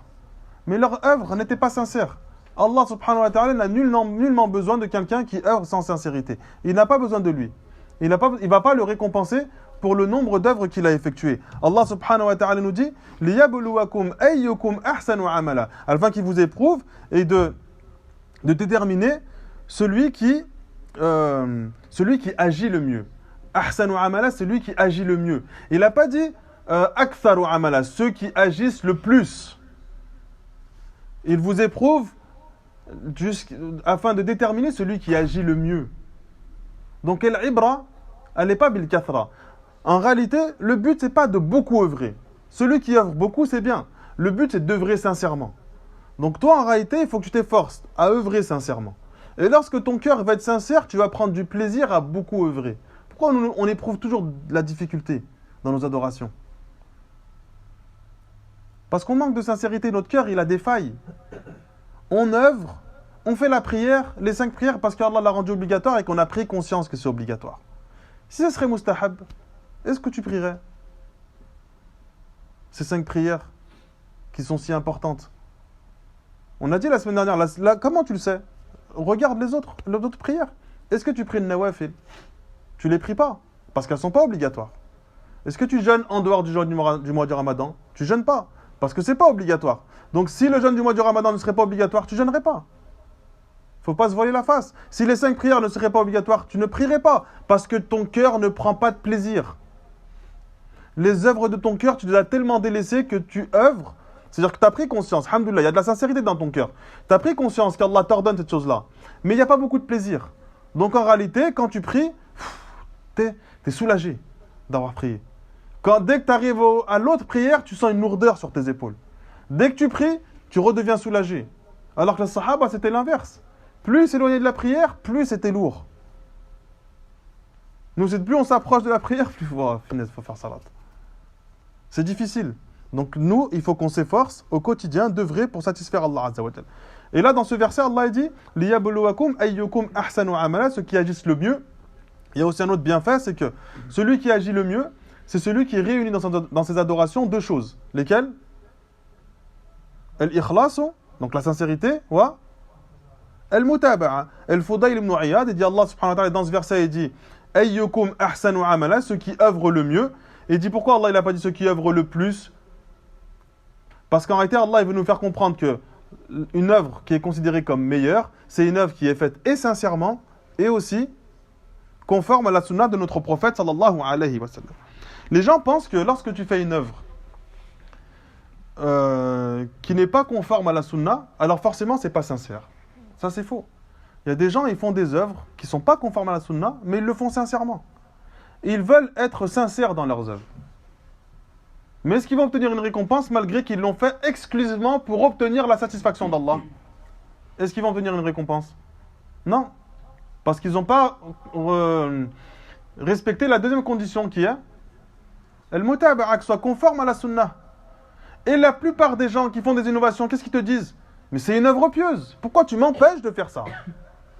Mais leurs œuvres n'étaient pas sincères. Allah subhanahu wa ta'ala n'a nullement besoin de quelqu'un qui œuvre sans sincérité. Il n'a pas besoin de lui. Il ne va pas le récompenser pour le nombre d'œuvres qu'il a effectuées. Allah subhanahu wa ta'ala nous dit لِيَبْلُوَكُمْ أَيُّكُمْ أَحْسَنُ عَمَلًا, afin qu'il vous éprouve et de déterminer celui qui agit le mieux. ahsanu amala, c'est lui qui agit le mieux. Il n'a pas dit aktharu amala, ceux qui agissent le plus. Il vous éprouve afin de déterminer celui qui agit le mieux. Donc, l'ibra, elle n'est pas bil kathra. En réalité, le but, c'est pas de beaucoup œuvrer. Celui qui œuvre beaucoup, c'est bien. Le but, c'est d'œuvrer sincèrement. Donc, toi, en réalité, il faut que tu t'efforces à œuvrer sincèrement. Et lorsque ton cœur va être sincère, tu vas prendre du plaisir à beaucoup œuvrer. Pourquoi on éprouve toujours de la difficulté dans nos adorations? Parce qu'on manque de sincérité. Notre cœur, il a des failles. On œuvre, on fait la prière, les 5 prières, parce qu'Allah l'a rendu obligatoire et qu'on a pris conscience que c'est obligatoire. Si ce serait mustahab, est-ce que tu prierais ces 5 prières qui sont si importantes? On a dit la semaine dernière, comment tu le sais? Regarde les autres prières. Est-ce que tu pries le nawafil? Tu les pries pas, parce qu'elles ne sont pas obligatoires. Est-ce que tu jeûnes en dehors du jeûne du mois du Ramadan? Tu jeûnes pas, parce que ce n'est pas obligatoire. Donc si le jeûne du mois du Ramadan ne serait pas obligatoire, tu jeûnerais pas. Il ne faut pas se voiler la face. Si les 5 prières ne seraient pas obligatoires, tu ne prierais pas, parce que ton cœur ne prend pas de plaisir. Les œuvres de ton cœur, tu les as tellement délaissées que tu œuvres. C'est-à-dire que tu as pris conscience, alhamdoulilah, il y a de la sincérité dans ton cœur. Tu as pris conscience qu'Allah t'ordonne cette chose-là. Mais il n'y a pas beaucoup de plaisir. Donc en réalité, quand tu pries, tu es soulagé d'avoir prié. Dès que tu arrives à l'autre prière, tu sens une lourdeur sur tes épaules. Dès que tu pries, tu redeviens soulagé. Alors que les sahaba, c'était l'inverse. Plus éloigné de la prière, plus c'était lourd. Nous, plus on s'approche de la prière, plus il faut faire salat. C'est difficile. Donc nous, il faut qu'on s'efforce au quotidien d'œuvrer pour satisfaire Allah Azza wa Jal. Et là, dans ce verset, Allah dit « Liyabluwakum ayyukum ahsanu amala » ceux qui agissent le mieux. Il y a aussi un autre bienfait, c'est que celui qui agit le mieux, c'est celui qui réunit dans ses adorations 2 choses. Lesquelles? Al-ikhlasu, donc la sincérité, wa al-mutaba'a. Al-Fudayl ibn Iyad, il dit Allah subhanahu wa ta'ala, dans ce verset, il dit « Ayyukum ahsanu amala » ceux qui œuvrent le mieux. Et il dit pourquoi Allah n'a pas dit ceux qui œuvrent le plus? Parce qu'en réalité, Allah il veut nous faire comprendre que une œuvre qui est considérée comme meilleure, c'est une œuvre qui est faite et sincèrement et aussi conforme à la sunna de notre prophète sallallahu alayhi wa sallam. Les gens pensent que lorsque tu fais une œuvre qui n'est pas conforme à la sunna, alors forcément c'est pas sincère. Ça c'est faux. Il y a des gens, ils font des œuvres qui sont pas conformes à la sunna, mais ils le font sincèrement. Et ils veulent être sincères dans leurs œuvres. Mais est-ce qu'ils vont obtenir une récompense malgré qu'ils l'ont fait exclusivement pour obtenir la satisfaction d'Allah? Est-ce qu'ils vont obtenir une récompense? Non. Parce qu'ils n'ont pas respecté la deuxième condition qui est al-mutaba'a, que soit conforme à la sunna. Et la plupart des gens qui font des innovations, qu'est-ce qu'ils te disent? Mais c'est une œuvre pieuse. Pourquoi tu m'empêches de faire ça?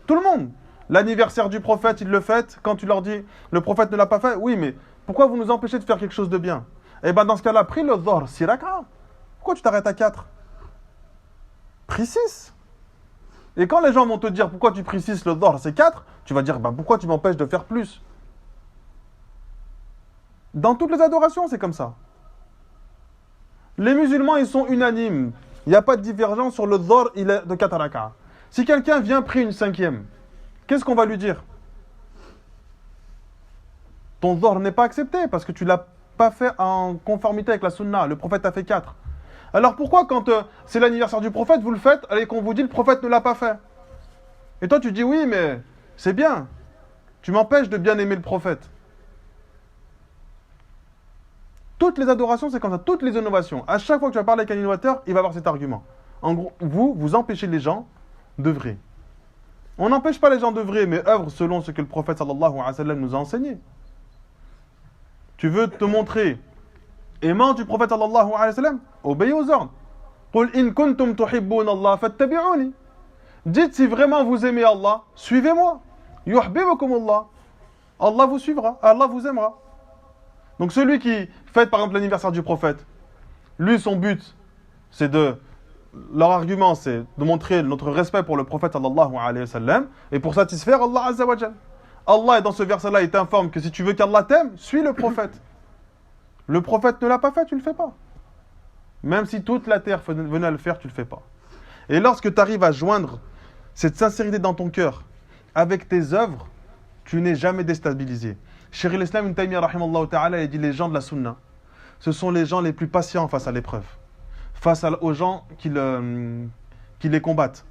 Tout le monde. L'anniversaire du prophète, ils le fêtent. Quand tu leur dis, le prophète ne l'a pas fait, oui, mais pourquoi vous nous empêchez de faire quelque chose de bien? Eh bien, dans ce cas-là, prie le dhuhr, 6 raka. Pourquoi tu t'arrêtes à 4? Prie 6. Et quand les gens vont te dire, pourquoi tu pries 6, le dhuhr, c'est 4, tu vas dire, pourquoi tu m'empêches de faire plus? Dans toutes les adorations, c'est comme ça. Les musulmans, ils sont unanimes. Il n'y a pas de divergence sur le dhuhr, il est de 4 raka. Si quelqu'un vient prier une 5e, qu'est-ce qu'on va lui dire? Ton dhuhr n'est pas accepté parce que tu l'as pas fait en conformité avec la sunna. Le prophète a fait 4. Alors pourquoi quand c'est l'anniversaire du prophète, vous le faites et qu'on vous dit le prophète ne l'a pas fait? Et toi tu dis oui, mais c'est bien. Tu m'empêches de bien aimer le prophète. Toutes les adorations, c'est comme ça. Toutes les innovations. À chaque fois que tu vas parler avec un innovateur, il va avoir cet argument. En gros, vous empêchez les gens d'œuvrer. On n'empêche pas les gens d'œuvrer, mais œuvre selon ce que le prophète sallallahu alayhi wa sallam nous a enseigné. Tu veux te montrer aimant du prophète sallallahu alayhi wa sallam? Obéis aux ordres. Qul in kuntum tuhibbuna Allah fattabi'uni. Dites si vraiment vous aimez Allah, suivez-moi. Yuhibbukum Allah. Allah vous suivra, Allah vous aimera. Donc celui qui fête par exemple l'anniversaire du prophète, lui son but, c'est leur argument c'est de montrer notre respect pour le prophète sallallahu alayhi wa sallam et pour satisfaire Allah azza wa jal. Allah, dans ce verset-là, il t'informe que si tu veux qu'Allah t'aime, suis le prophète. Le prophète ne l'a pas fait, tu ne le fais pas. Même si toute la terre venait à le faire, tu ne le fais pas. Et lorsque tu arrives à joindre cette sincérité dans ton cœur avec tes œuvres, tu n'es jamais déstabilisé. Cheikh l'Islam Ibn Taymiyyah rahimallahu ta'ala, il dit les gens de la sunna, ce sont les gens les plus patients face à l'épreuve, aux gens qui les combattent.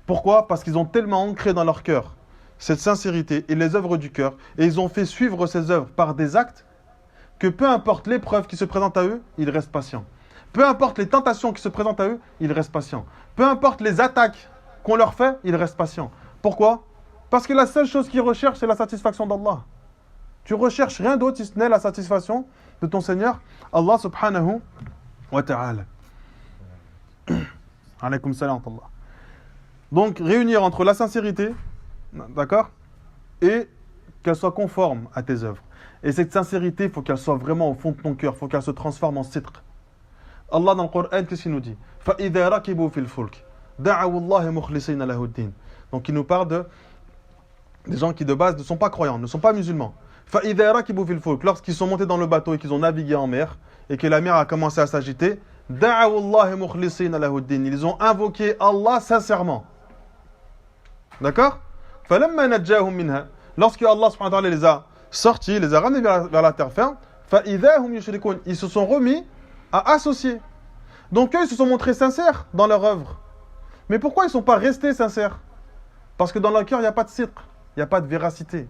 Pourquoi? Parce qu'ils ont tellement ancré dans leur cœur cette sincérité et les œuvres du cœur, et ils ont fait suivre ces œuvres par des actes, que peu importe l'épreuve qui se présente à eux, ils restent patients. Peu importe les tentations qui se présentent à eux, ils restent patients. Peu importe les attaques qu'on leur fait, ils restent patients. Pourquoi? Parce que la seule chose qu'ils recherchent, c'est la satisfaction d'Allah. Tu recherches rien d'autre si ce n'est la satisfaction de ton Seigneur, Allah subhanahu wa ta'ala. Alaykoum salam wa rahmatullah. Donc, réunir entre la sincérité, d'accord, et qu'elle soit conforme à tes œuvres. Et cette sincérité, il faut qu'elle soit vraiment au fond de ton cœur, il faut qu'elle se transforme en sidq. Allah dans le Coran, qu'est-ce qu'il nous dit? فَإِذَا رَكِبُوا فِي الْفُلْكِ دَعَوُوا اللَّهَ مُخْلِصِينَ لَهُ الدِّينَ. Donc il nous parle des gens qui de base ne sont pas croyants, ne sont pas musulmans. فَإِذَا رَكِبُوا فِي الْفُلْكِ. Lorsqu'ils sont montés dans le bateau et qu'ils ont navigué en mer, et que la mer a commencé à s'agiter, دَعَوُوا اللَّهَ مُخْلِصِينَ لَهُ الدِّينَ. Ils ont invoqué Allah sincèrement. D'accord? فَلَمَّا نَجَّاهُمْ مِنْهَا. Lorsque Allah subhanahu wa ta'ala les a sortis, les a ramenés vers la terre ferme, فَإِذَا هُمْ يُشْرِكُونَ. Ils se sont remis à associer. Donc eux, ils se sont montrés sincères dans leur œuvre. Mais pourquoi ils ne sont pas restés sincères? Parce que dans leur cœur, il n'y a pas de sidq, il n'y a pas de véracité.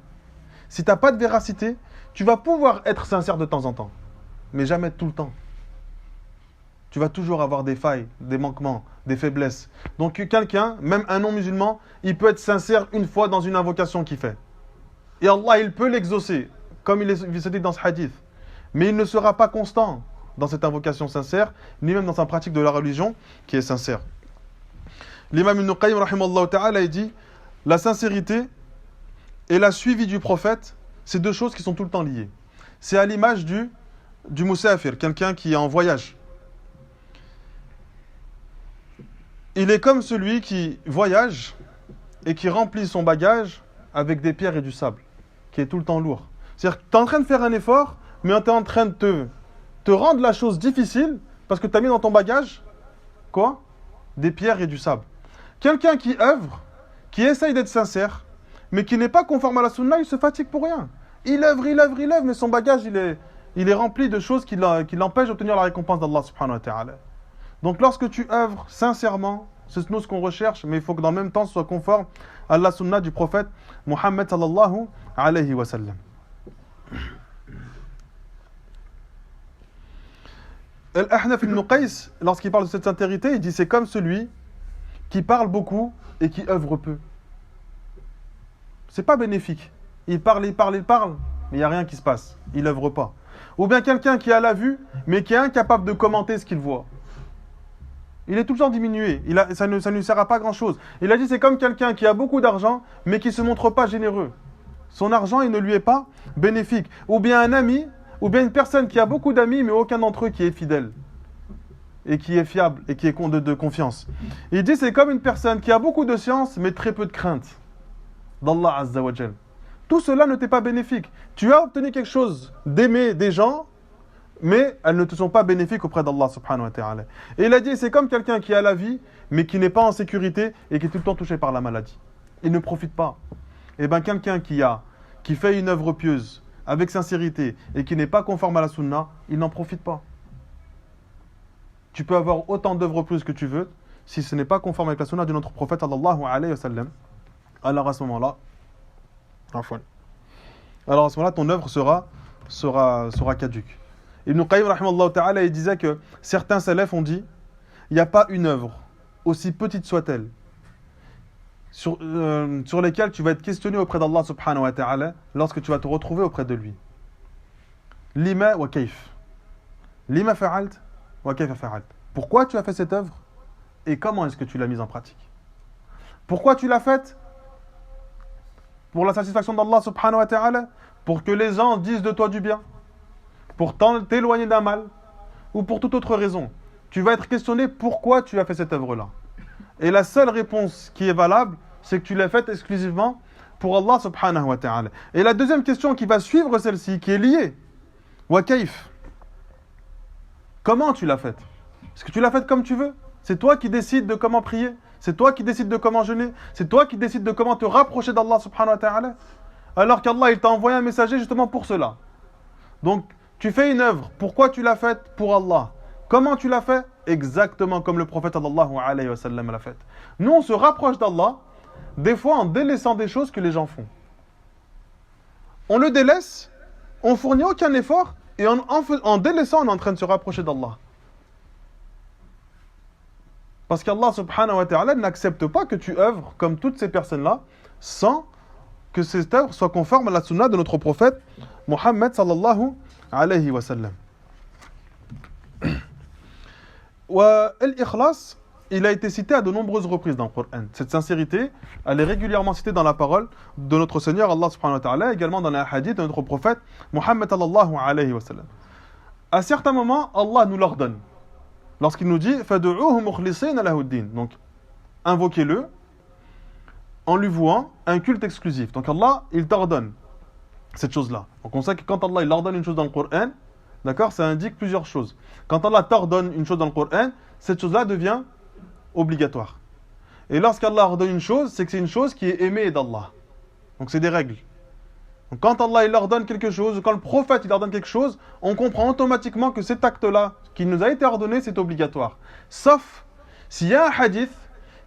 Si tu n'as pas de véracité, tu vas pouvoir être sincère de temps en temps, mais jamais tout le temps. Tu vas toujours avoir des failles, des manquements, des faiblesses. Donc quelqu'un, même un non-musulman, il peut être sincère une fois dans une invocation qu'il fait. Et Allah, il peut l'exaucer, comme il se dit dans ce hadith. Mais il ne sera pas constant dans cette invocation sincère, ni même dans sa pratique de la religion qui est sincère. L'imam Ibn Qayyim, rahimallahu ta'ala, il dit, la sincérité et la suivi du prophète, c'est deux choses qui sont tout le temps liées. C'est à l'image du musafir, quelqu'un qui est en voyage. Il est comme celui qui voyage et qui remplit son bagage avec des pierres et du sable, qui est tout le temps lourd. C'est-à-dire que tu es en train de faire un effort, mais tu es en train de te rendre la chose difficile parce que tu as mis dans ton bagage, quoi? Des pierres et du sable. Quelqu'un qui œuvre, qui essaye d'être sincère, mais qui n'est pas conforme à la sunna, il se fatigue pour rien. Il œuvre, mais son bagage, il est rempli de choses qui l'empêchent d'obtenir la récompense d'Allah subhanahu wa ta'ala. Donc lorsque tu œuvres sincèrement, c'est nous ce qu'on recherche, mais il faut que dans le même temps, ce soit conforme à la sunna du prophète Muhammad sallallahu alayhi wa sallam. Al-Ahnaf ibn Qays, lorsqu'il parle de cette sincérité, il dit c'est comme celui qui parle beaucoup et qui œuvre peu. C'est pas bénéfique. Il parle, mais il n'y a rien qui se passe. Il n'œuvre pas. Ou bien quelqu'un qui a la vue, mais qui est incapable de commenter ce qu'il voit. Il est tout le temps diminué. Ça ne lui sert à pas grand-chose. Il a dit c'est comme quelqu'un qui a beaucoup d'argent, mais qui ne se montre pas généreux. Son argent, il ne lui est pas bénéfique. Ou bien un ami, ou bien une personne qui a beaucoup d'amis, mais aucun d'entre eux qui est fidèle. Et qui est fiable, et qui est de confiance. Il dit c'est comme une personne qui a beaucoup de science, mais très peu de crainte d'Allah Azza wa Jal. Tout cela ne t'est pas bénéfique. Tu as obtenu quelque chose d'aimer des gens, mais elles ne te sont pas bénéfiques auprès d'Allah subhanahu wa ta'ala. Et il a dit, c'est comme quelqu'un qui a la vie, mais qui n'est pas en sécurité et qui est tout le temps touché par la maladie. Il ne profite pas. Et bien quelqu'un qui fait une œuvre pieuse, avec sincérité, et qui n'est pas conforme à la sunna, il n'en profite pas. Tu peux avoir autant d'œuvres pieuses que tu veux, si ce n'est pas conforme avec la sunna de notre prophète sallallahu alayhi wa sallam. Alors à ce moment-là, ton œuvre sera caduque. Ibn Qayyim rahimallahu ta'ala, il disait que certains salafs ont dit il n'y a pas une œuvre, aussi petite soit-elle, sur lesquelles tu vas être questionné auprès d'Allah subhanahu wa ta'ala lorsque tu vas te retrouver auprès de lui. Lima wa kayf. Lima fa'alt wa kayfa fa'alt. Pourquoi tu as fait cette œuvre et comment est-ce que tu l'as mise en pratique? Pourquoi tu l'as faite? Pour la satisfaction d'Allah subhanahu wa ta'ala? Pour que les gens disent de toi du bien? Pour t'éloigner d'un mal? Ou pour toute autre raison? Tu vas être questionné pourquoi tu as fait cette œuvre-là. Et la seule réponse qui est valable, c'est que tu l'as faite exclusivement pour Allah subhanahu wa ta'ala. Et la deuxième question qui va suivre celle-ci, qui est liée, wa kayf. Comment tu l'as faite? Est-ce que tu l'as faite comme tu veux? C'est toi qui décides de comment prier? C'est toi qui décides de comment jeûner? C'est toi qui décides de comment te rapprocher d'Allah subhanahu wa ta'ala? alors qu'Allah il t'a envoyé un messager justement pour cela. Donc, tu fais une œuvre, pourquoi tu l'as faite? Pour Allah. Comment tu l'as fait? Exactement comme le prophète sallallahu alayhi wa sallam l'a fait. Nous, on se rapproche d'Allah, des fois en délaissant des choses que les gens font. On le délaisse, on fournit aucun effort, et en délaissant, on est en train de se rapprocher d'Allah. Parce qu'Allah subhanahu wa ta'ala n'accepte pas que tu œuvres comme toutes ces personnes-là, sans que cette œuvre soit conforme à la sunna de notre prophète Muhammad sallallahu alayhi wa sallam. L'ikhlas, il a été cité à de nombreuses reprises dans le Coran. Cette sincérité, elle est régulièrement citée dans la parole de notre Seigneur Allah subhanahu wa ta'ala, également dans les hadiths de notre prophète Muhammad sallallahu alayhi wa sallam. À certains moments, Allah nous l'ordonne. Lorsqu'il nous dit فَدُعُوهُ مُخْلِصِينَ لَهُ الدِّينَ, donc invoquez-le en lui vouant un culte exclusif. Donc Allah, il t'ordonne cette chose-là. Donc on sait que quand Allah il ordonne une chose dans le Coran, d'accord, ça indique plusieurs choses. Quand Allah t'ordonne une chose dans le Coran, cette chose-là devient obligatoire. Et lorsqu'Allah ordonne une chose, c'est que c'est une chose qui est aimée d'Allah. Donc c'est des règles. Donc quand Allah il ordonne quelque chose, quand le prophète il ordonne quelque chose, on comprend automatiquement que cet acte-là, qui nous a été ordonné, c'est obligatoire. Sauf s'il y a un hadith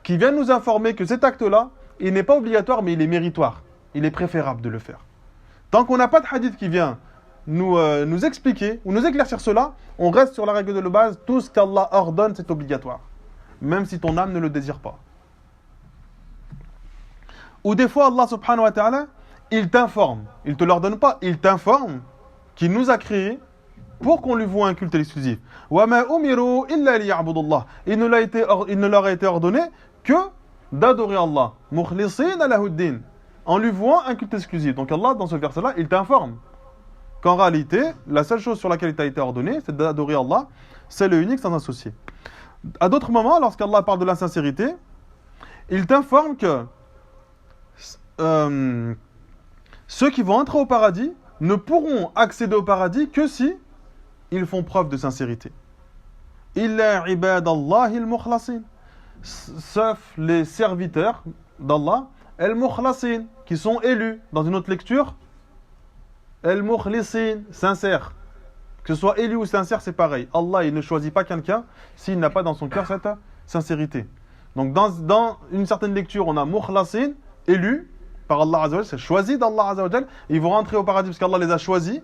qui vient nous informer que cet acte-là, il n'est pas obligatoire, mais il est méritoire. Il est préférable de le faire. Tant qu'on n'a pas de hadith qui vient nous expliquer ou nous éclaircir cela, on reste sur la règle de base, tout ce qu'Allah ordonne, c'est obligatoire. Même si ton âme ne le désire pas. Ou des fois, Allah subhanahu wa ta'ala, il t'informe. Il ne te l'ordonne pas, il t'informe qu'il nous a créés pour qu'on lui voie un culte exclusif. وَمَا أُمِرُوا إِلَّا لِيَعْبُدُوا اللَّهِ. Il ne leur a été ordonné que d'adorer Allah. مُخْلِصِينَ لَهُ الدِّينَ. En lui voant un culte exclusif. Donc Allah, dans ce verset-là, il t'informe qu'en réalité, la seule chose sur laquelle il t'a été ordonné, c'est d'adorer Allah. C'est le unique sans associé. À d'autres moments, lorsqu'Allah parle de l'insincérité, il t'informe que ceux qui vont entrer au paradis ne pourront accéder au paradis que si ils font preuve de sincérité. Illa ibadallahi al-mukhlasin. Sauf les serviteurs d'Allah, al-mukhlasin, qui sont élus. Dans une autre lecture, al-mukhlisin, sincère. Que ce soit élu ou sincère, c'est pareil. Allah, il ne choisit pas quelqu'un s'il n'a pas dans son cœur cette sincérité. Donc dans une certaine lecture, on a mukhlasin, élu par Allah Azza wa Jal, c'est choisi d'Allah Azza wa Jal. Ils vont rentrer au paradis parce qu'Allah les a choisis.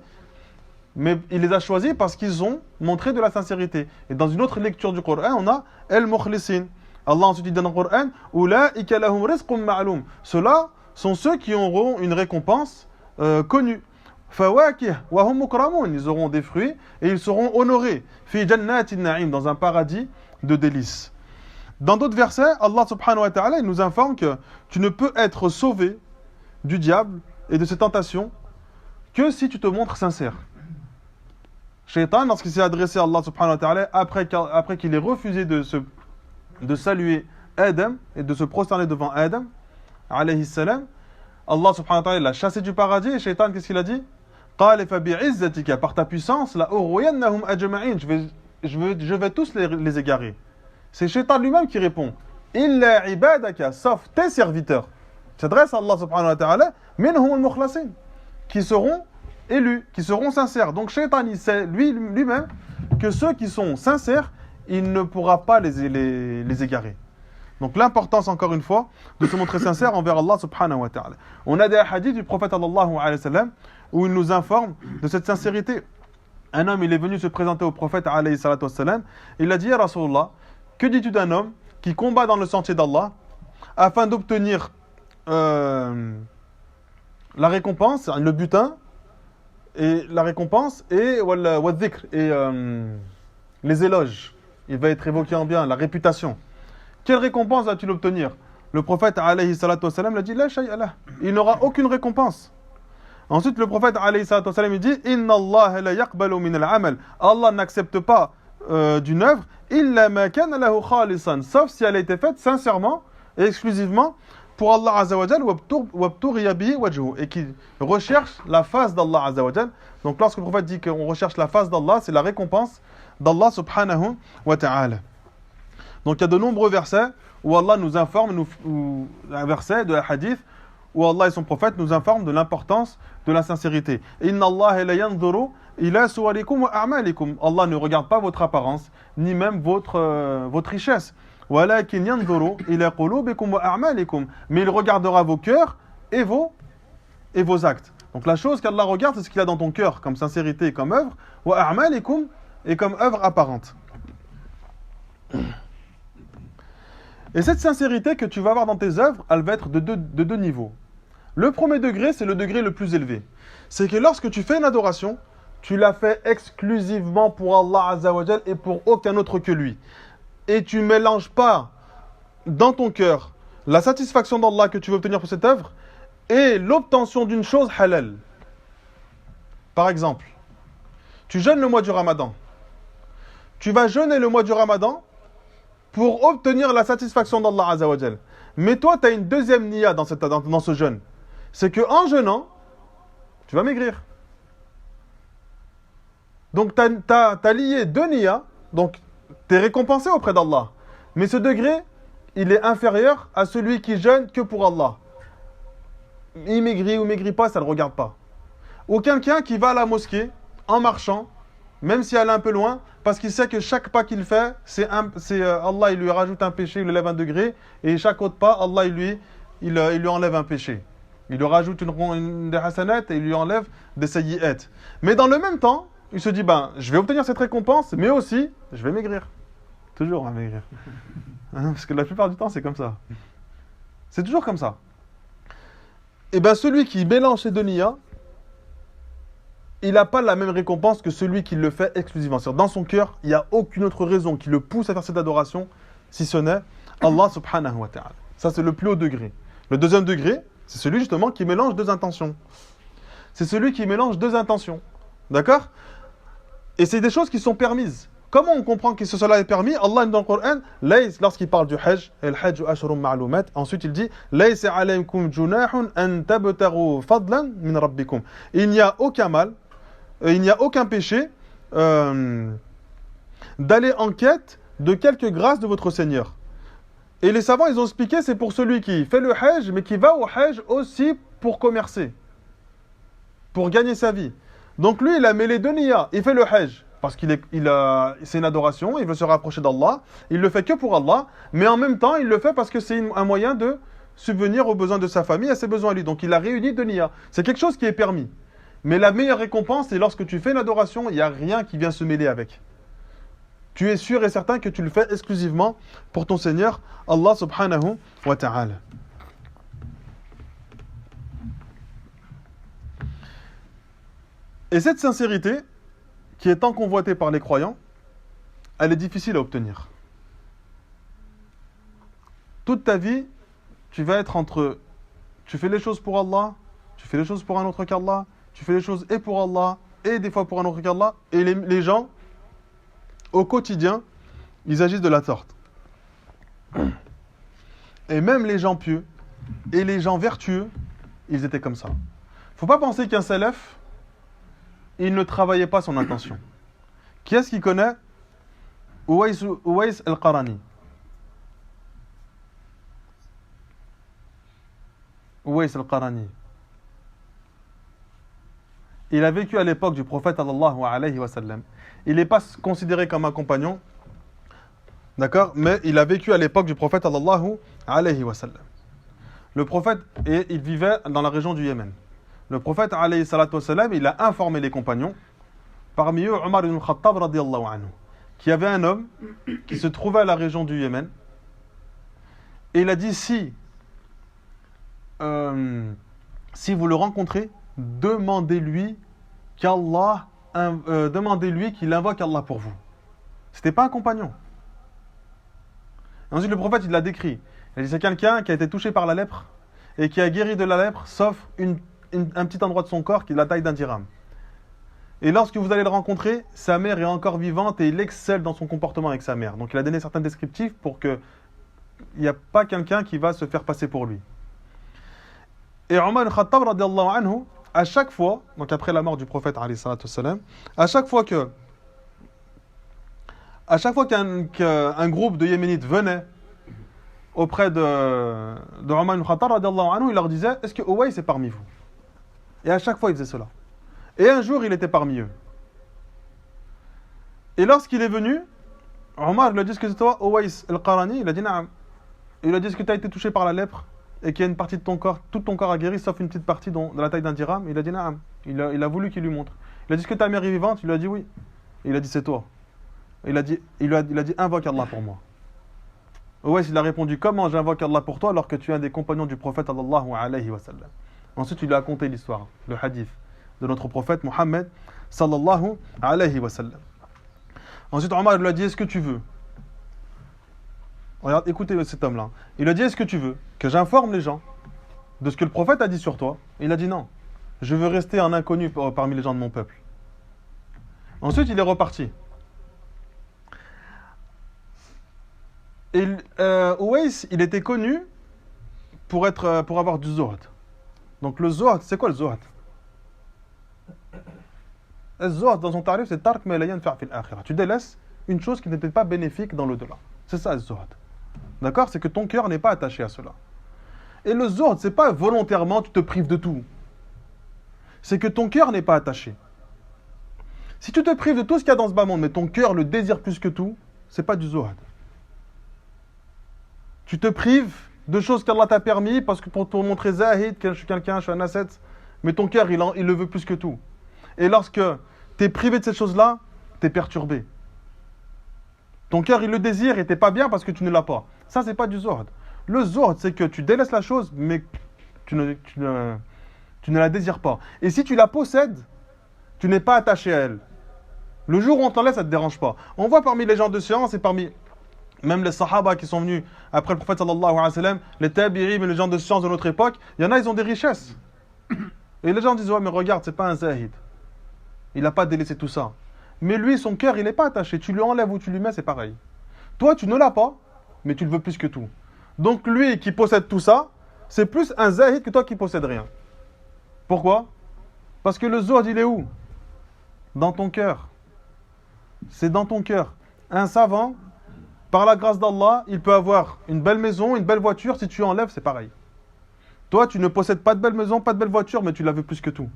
Mais il les a choisis parce qu'ils ont montré de la sincérité. Et dans une autre lecture du Coran, on a al-mukhlisin. Allah ensuite dit dans le Coran, Ulaika lahum rizqun ma'lum. Ceux-là sont ceux qui auront une récompense connue. Fawakih wa hum mukramun. Ils auront des fruits et ils seront honorés. Fi jannatin na'im, dans un paradis de délices. Dans d'autres versets, Allah subhanahu wa ta'ala il nous informe que tu ne peux être sauvé du diable et de ses tentations que si tu te montres sincère. Shaitan, lorsqu'il s'est adressé à Allah subhanahu wa ta'ala, après qu'il ait refusé de saluer Adam et de se prosterner devant Adam, alayhi salam, Allah subhanahu wa ta'ala l'a chassé du paradis et Shaitan, qu'est-ce qu'il a dit? Qala fa bi'izzatika, par ta puissance, la ughwiyannahum ajma'in, je vais tous les égarer. C'est Shaitan lui-même qui répond. Illa ibadaka, sauf tes serviteurs. Il s'adresse à Allah subhanahu wa ta'ala, minhum al-mukhlasin, qui seront élus, qui seront sincères. Donc Shaitan, il sait lui-même que ceux qui sont sincères, il ne pourra pas les égarer. Donc l'importance, encore une fois, de se montrer sincère envers Allah subhanahu wa ta'ala. On a des hadiths du prophète sallallahu alayhi wa sallam où il nous informe de cette sincérité. Un homme, il est venu se présenter au prophète alayhi salatu wa sallam. Il a dit, ya Rasulullah, que dis-tu d'un homme qui combat dans le sentier d'Allah afin d'obtenir la récompense, le butin, et la récompense et les éloges. Il va être évoqué en bien, la réputation. Quelle récompense va-t-il obtenir? Le prophète alayhi salatu wassalam l'a dit, la shay'a lah. Il n'aura aucune récompense. Ensuite, le prophète alayhi salatu wassalam il dit, inna Allah la yaqbalu min al-amal. Allah n'accepte pas d'une œuvre illa ma kana lahu khalisan, sauf si elle a été faite sincèrement et exclusivement pour Allah Azza wa Jal, wabtughiya bihi wajhu, et qui recherche la face d'Allah Azza wa Jal. Donc lorsque le prophète dit qu'on recherche la face d'Allah, c'est la récompense d'Allah subhanahu wa ta'ala. Donc il y a de nombreux versets où Allah nous informe, un verset de la hadith, où Allah et son prophète nous informent de l'importance de la sincérité. Inna Allah la yanzuru ila suwarikum wa a'malikum. Allah ne regarde pas votre apparence, ni même votre richesse. Walakin yanzuru ila qulubikum wa a'malikum. Mais il regardera vos cœurs et vos actes. Donc la chose qu'Allah regarde, c'est ce qu'il a dans ton cœur, comme sincérité et comme œuvre, wa a'malikum, et comme œuvre apparente. Et cette sincérité que tu vas avoir dans tes œuvres, elle va être de deux niveaux. Le premier degré, c'est le degré le plus élevé. C'est que lorsque tu fais une adoration, tu la fais exclusivement pour Allah Azza wa Jal et pour aucun autre que lui. Et tu ne mélanges pas dans ton cœur la satisfaction d'Allah que tu veux obtenir pour cette œuvre et l'obtention d'une chose halal. Par exemple, tu jeûnes le mois du Ramadan. Tu vas jeûner le mois du Ramadan pour obtenir la satisfaction d'Allah Azza wa Jal. Mais toi, tu as une deuxième niya dans ce jeûne. C'est qu'en jeûnant, tu vas maigrir. Donc, tu as lié deux niyas, donc tu es récompensé auprès d'Allah. Mais ce degré, il est inférieur à celui qui jeûne que pour Allah. Il maigrit ou maigrit pas, ça ne le regarde pas. Ou quelqu'un qui va à la mosquée en marchant, même si elle est un peu loin, parce qu'il sait que chaque pas qu'il fait, Allah il lui rajoute un péché, il lui lève un degré, et chaque autre pas, Allah il lui enlève un péché. Il lui rajoute des hasanat et il lui enlève des sayyi'at. Mais dans le même temps, il se dit, je vais obtenir cette récompense, mais aussi, je vais maigrir. Toujours, on va maigrir. Parce que la plupart du temps, c'est comme ça. C'est toujours comme ça. Et celui qui mélange ces deux niyas, il n'a pas la même récompense que celui qui le fait exclusivement. C'est-à-dire, dans son cœur, il n'y a aucune autre raison qui le pousse à faire cette adoration, si ce n'est Allah subhanahu wa ta'ala. Ça, c'est le plus haut degré. Le deuxième degré, c'est celui justement qui mélange deux intentions. C'est celui qui mélange deux intentions. D'accord? Et c'est des choses qui sont permises. Comment on comprend que cela est permis? Allah dans le Coran, lorsqu'il parle du Hajj, el-Hajj ashhurun ma'lumat, ensuite il dit laysa alaykum junahun an tabtaghu fadlan min rabbikum. Il n'y a aucun mal, il n'y a aucun péché d'aller en quête de quelque grâce de votre Seigneur. Et les savants, ils ont expliqué, c'est pour celui qui fait le Hajj, mais qui va au Hajj aussi pour commercer, pour gagner sa vie. Donc lui, il a mêlé deux niyas. Il fait le Hajj, parce c'est une adoration, il veut se rapprocher d'Allah. Il le fait que pour Allah, mais en même temps, il le fait parce que c'est un moyen de subvenir aux besoins de sa famille, à ses besoins à lui. Donc il a réuni deux niyas. C'est quelque chose qui est permis. Mais la meilleure récompense, c'est lorsque tu fais une adoration, il n'y a rien qui vient se mêler avec. Tu es sûr et certain que tu le fais exclusivement pour ton Seigneur, Allah subhanahu wa ta'ala. Et cette sincérité, qui est tant convoitée par les croyants, elle est difficile à obtenir. Toute ta vie, tu vas être entre... Tu fais les choses pour Allah, tu fais les choses pour un autre qu'Allah, tu fais les choses et pour Allah, et des fois pour un autre qu'Allah, et les gens, au quotidien, ils agissent de la sorte. Et même les gens pieux, et les gens vertueux, ils étaient comme ça. Faut pas penser qu'un salaf, il ne travaillait pas son intention. Qui est-ce qui connaît Uwais al-Qarani. Uwais al-Qarani. Il a vécu à l'époque du prophète sallallahu alayhi wa sallam. Il n'est pas considéré comme un compagnon, d'accord, mais il a vécu à l'époque du prophète sallallahu alayhi wa sallam. Le prophète, il vivait dans la région du Yémen. Le prophète alayhi salatu wa sallam, il a informé les compagnons, parmi eux Omar ibn Khattab radiyallahu anhu, qu'il y avait un homme qui se trouvait à la région du Yémen, et il a dit si vous le rencontrez, demandez-lui qu'il invoque Allah pour vous. C'était pas un compagnon. Et ensuite le prophète il l'a décrit. Il a dit c'est quelqu'un qui a été touché par la lèpre et qui a guéri de la lèpre sauf un petit endroit de son corps qui est la taille d'un dirham. Et lorsque vous allez le rencontrer, sa mère est encore vivante et il excelle dans son comportement avec sa mère. Donc il a donné certains descriptifs pour que il n'y a pas quelqu'un qui va se faire passer pour lui. Et Omar ibn Khattab radiyallahu anhu, à chaque fois, donc après la mort du prophète alayhi salatu wassalam, à chaque fois qu'un groupe de Yéménites venait auprès de Omar ibn Khattab, radiallahu anhu, il leur disait, est-ce que Uwais est parmi vous? Et à chaque fois, il faisait cela. Et un jour, il était parmi eux. Et lorsqu'il est venu, Omar lui a dit, est-ce que c'est toi, Uwais al-Qarani? Il a dit, naam. Il lui a dit, est-ce que tu as été touché par la lèpre et qu'il y a une partie de ton corps, tout ton corps a guéri, sauf une petite partie de la taille d'un dirham? Il a dit, naam. Il a voulu qu'il lui montre. Il a dit, est-ce que ta mère est vivante? Il lui a dit, oui. Il a dit, c'est toi. Il a dit, invoque Allah pour moi. Uwais, il a répondu, comment j'invoque Allah pour toi alors que tu es un des compagnons du prophète sallallahu alayhi wa sallam? Ensuite, il lui a conté l'histoire, le hadith de notre prophète Mohammed sallallahu alayhi wa sallam. Ensuite, Omar lui a dit, est-ce que tu veux? Regarde, écoutez cet homme-là. Il a dit, est-ce que tu veux que j'informe les gens de ce que le prophète a dit sur toi? Il a dit, non. Je veux rester un inconnu parmi les gens de mon peuple. Ensuite, il est reparti. Et Uwais, il était connu pour avoir du zuhd. Donc le zuhd, c'est quoi le zuhd? Le zuhd, dans son tarif, c'est tark ma la yanfa' fil akhirah. Tu délaisses une chose qui n'était pas bénéfique dans l'au-delà. C'est ça le zuhd. D'accord? C'est que ton cœur n'est pas attaché à cela. Et le zuhd, c'est pas volontairement tu te prives de tout. C'est que ton cœur n'est pas attaché. Si tu te prives de tout ce qu'il y a dans ce bas monde, mais ton cœur le désire plus que tout, c'est pas du zuhd. Tu te prives de choses qu'Allah t'a permis parce que pour te montrer zahid, que je suis quelqu'un, je suis un asset, mais ton cœur, il le veut plus que tout. Et lorsque tu es privé de cette chose-là, tu es perturbé. Ton cœur, il le désire et tu n'es pas bien parce que tu ne l'as pas. Ça, c'est pas du zuhd. Le zuhd, c'est que tu délaisses la chose, mais tu ne la désires pas. Et si tu la possèdes, tu n'es pas attaché à elle. Le jour où on t'en laisse, ça ne te dérange pas. On voit parmi les gens de science et parmi même les sahaba qui sont venus après le prophète sallallahu alayhi wa sallam, les tabi'im et les gens de science de notre époque, il y en a, ils ont des richesses. Et les gens disent, ouais, mais regarde, c'est pas un zahid. Il n'a pas délaissé tout ça. Mais lui, son cœur, il n'est pas attaché. Tu lui enlèves ou tu lui mets, c'est pareil. Toi, tu ne l'as pas, mais tu le veux plus que tout. Donc lui qui possède tout ça, c'est plus un zahid que toi qui possède rien. Pourquoi? Parce que le zuhd, il est où? Dans ton cœur. C'est dans ton cœur. Un savant, par la grâce d'Allah, il peut avoir une belle maison, une belle voiture. Si tu enlèves, c'est pareil. Toi, tu ne possèdes pas de belle maison, pas de belle voiture, mais tu la veux plus que tout.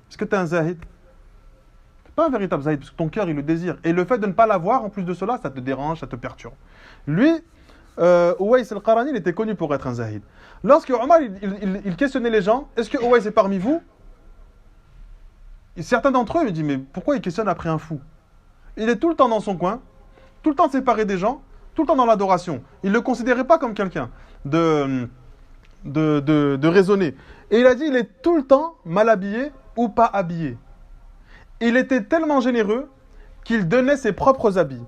Est-ce que tu es un zahid? Tu n'es pas un véritable zahid, parce que ton cœur, il le désire. Et le fait de ne pas l'avoir, en plus de cela, ça te dérange, ça te perturbe. Lui, Uwais al-Qarani, il était connu pour être un zahid. Lorsque Omar, il questionnait les gens, est-ce que Uwais est parmi vous? Et certains d'entre eux me disent, mais pourquoi il questionne après un fou? Il est tout le temps dans son coin, tout le temps séparé des gens, tout le temps dans l'adoration. Il ne le considérait pas comme quelqu'un de raisonné. Et il a dit, il est tout le temps mal habillé ou pas habillé. Il était tellement généreux qu'il donnait ses propres habits.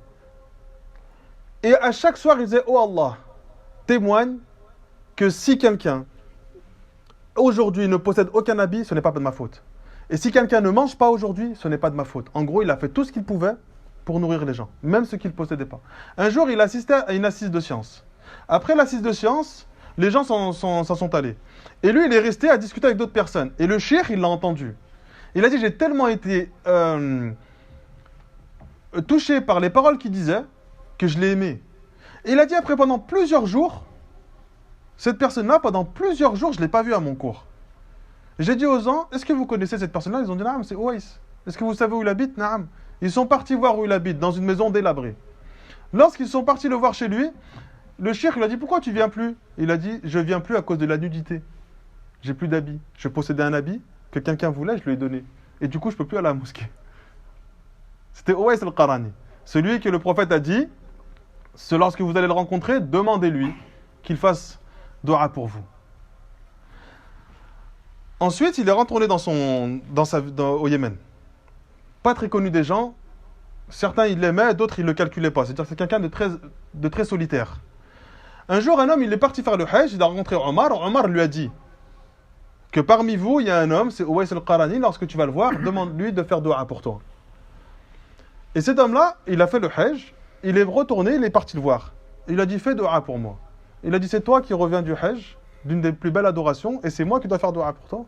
Et à chaque soir, il disait, oh Allah, témoigne que si quelqu'un, aujourd'hui, ne possède aucun habit, ce n'est pas de ma faute. Et si quelqu'un ne mange pas aujourd'hui, ce n'est pas de ma faute. En gros, il a fait tout ce qu'il pouvait pour nourrir les gens, même ceux qui ne le possédaient pas. Un jour, il assistait à une assise de science. Après l'assise de science, les gens s'en sont allés. Et lui, il est resté à discuter avec d'autres personnes. Et le cheikh, il l'a entendu. Il a dit, j'ai tellement été touché par les paroles qu'il disait que je l'ai aimé. Et il a dit après, pendant plusieurs jours, cette personne-là, pendant plusieurs jours, je ne l'ai pas vue à mon cours. J'ai dit aux gens, est-ce que vous connaissez cette personne-là? Ils ont dit, naam, c'est Uwais. Est-ce que vous savez où il habite? Naam. Ils sont partis voir où il habite, dans une maison délabrée. Lorsqu'ils sont partis le voir chez lui, le cheikh lui a dit, pourquoi tu viens plus? Il a dit, je viens plus à cause de la nudité. J'ai plus d'habits. Je possédais un habit que quelqu'un voulait, je lui ai donné. Et du coup, je peux plus aller à la mosquée. C'était Uwais al-Qarani. Celui que le prophète a dit, lorsque vous allez le rencontrer, demandez-lui qu'il fasse dua pour vous. Ensuite, il est retourné au Yémen. Pas très connu des gens. Certains, ils l'aimaient, d'autres, ils ne le calculaient pas. C'est-à-dire que c'est quelqu'un de très solitaire. Un jour, un homme, il est parti faire le Hajj, il a rencontré Omar. Omar lui a dit que parmi vous, il y a un homme, c'est Uwais al-Qarani. Lorsque tu vas le voir, demande-lui de faire dua pour toi. Et cet homme-là, il a fait le Hajj. Il est retourné, il est parti le voir. Il a dit, fais dua pour moi. Il a dit, c'est toi qui reviens du Hajj, d'une des plus belles adorations, et c'est moi qui dois faire dua pour toi.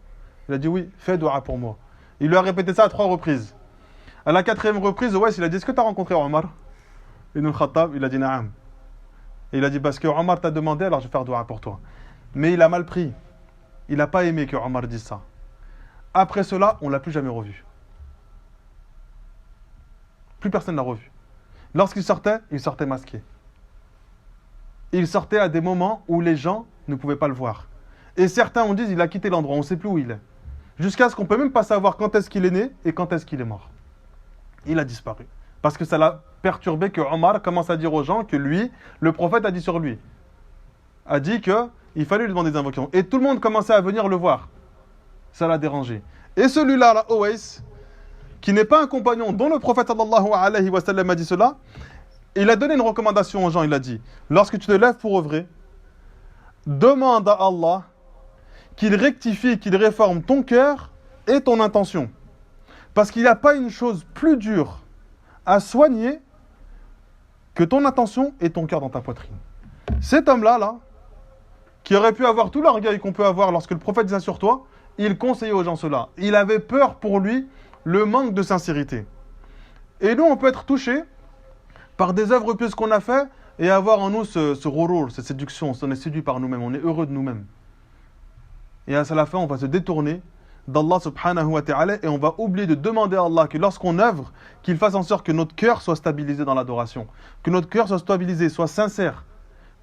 Il a dit, oui, fais dua pour moi. Il lui a répété ça à 3 reprises. À la 4e reprise, Uwais, il a dit, est-ce que tu as rencontré Omar ibn Khattab? Il a dit, naam. Et il a dit, parce que Omar t'a demandé, alors je vais faire dua pour toi. Mais il a mal pris. Il n'a pas aimé que Omar dise ça. Après cela, on ne l'a plus jamais revu. Plus personne ne l'a revu. Lorsqu'il sortait masqué. Il sortait à des moments où les gens ne pouvaient pas le voir. Et certains ont dit, il a quitté l'endroit, on ne sait plus où il est. Jusqu'à ce qu'on ne peut même pas savoir quand est-ce qu'il est né et quand est-ce qu'il est mort. Il a disparu. Parce que ça l'a perturbé que Omar commence à dire aux gens que lui, le prophète a dit sur lui. A dit qu'il fallait lui demander des invocations. Et tout le monde commençait à venir le voir. Ça l'a dérangé. Et celui-là, là, Owais, qui n'est pas un compagnon dont le prophète sallallahu alayhi wa sallam a dit cela, il a donné une recommandation aux gens, il a dit, lorsque tu te lèves pour œuvrer, demande à Allah qu'il rectifie, qu'il réforme ton cœur et ton intention. Parce qu'il n'y a pas une chose plus dure à soigner que ton intention et ton cœur dans ta poitrine. Cet homme-là, là, qui aurait pu avoir tout l'orgueil qu'on peut avoir lorsque le prophète disait sur toi, il conseillait aux gens cela. Il avait peur pour lui le manque de sincérité. Et nous, on peut être touché par des œuvres pieuses qu'on a fait et avoir en nous ce ghurur, cette séduction. On est séduit par nous-mêmes, on est heureux de nous-mêmes. Et à la fin, on va se détourner d'Allah subhanahu wa ta'ala et on va oublier de demander à Allah que lorsqu'on œuvre, qu'il fasse en sorte que notre cœur soit stabilisé dans l'adoration, que notre cœur soit stabilisé, soit sincère,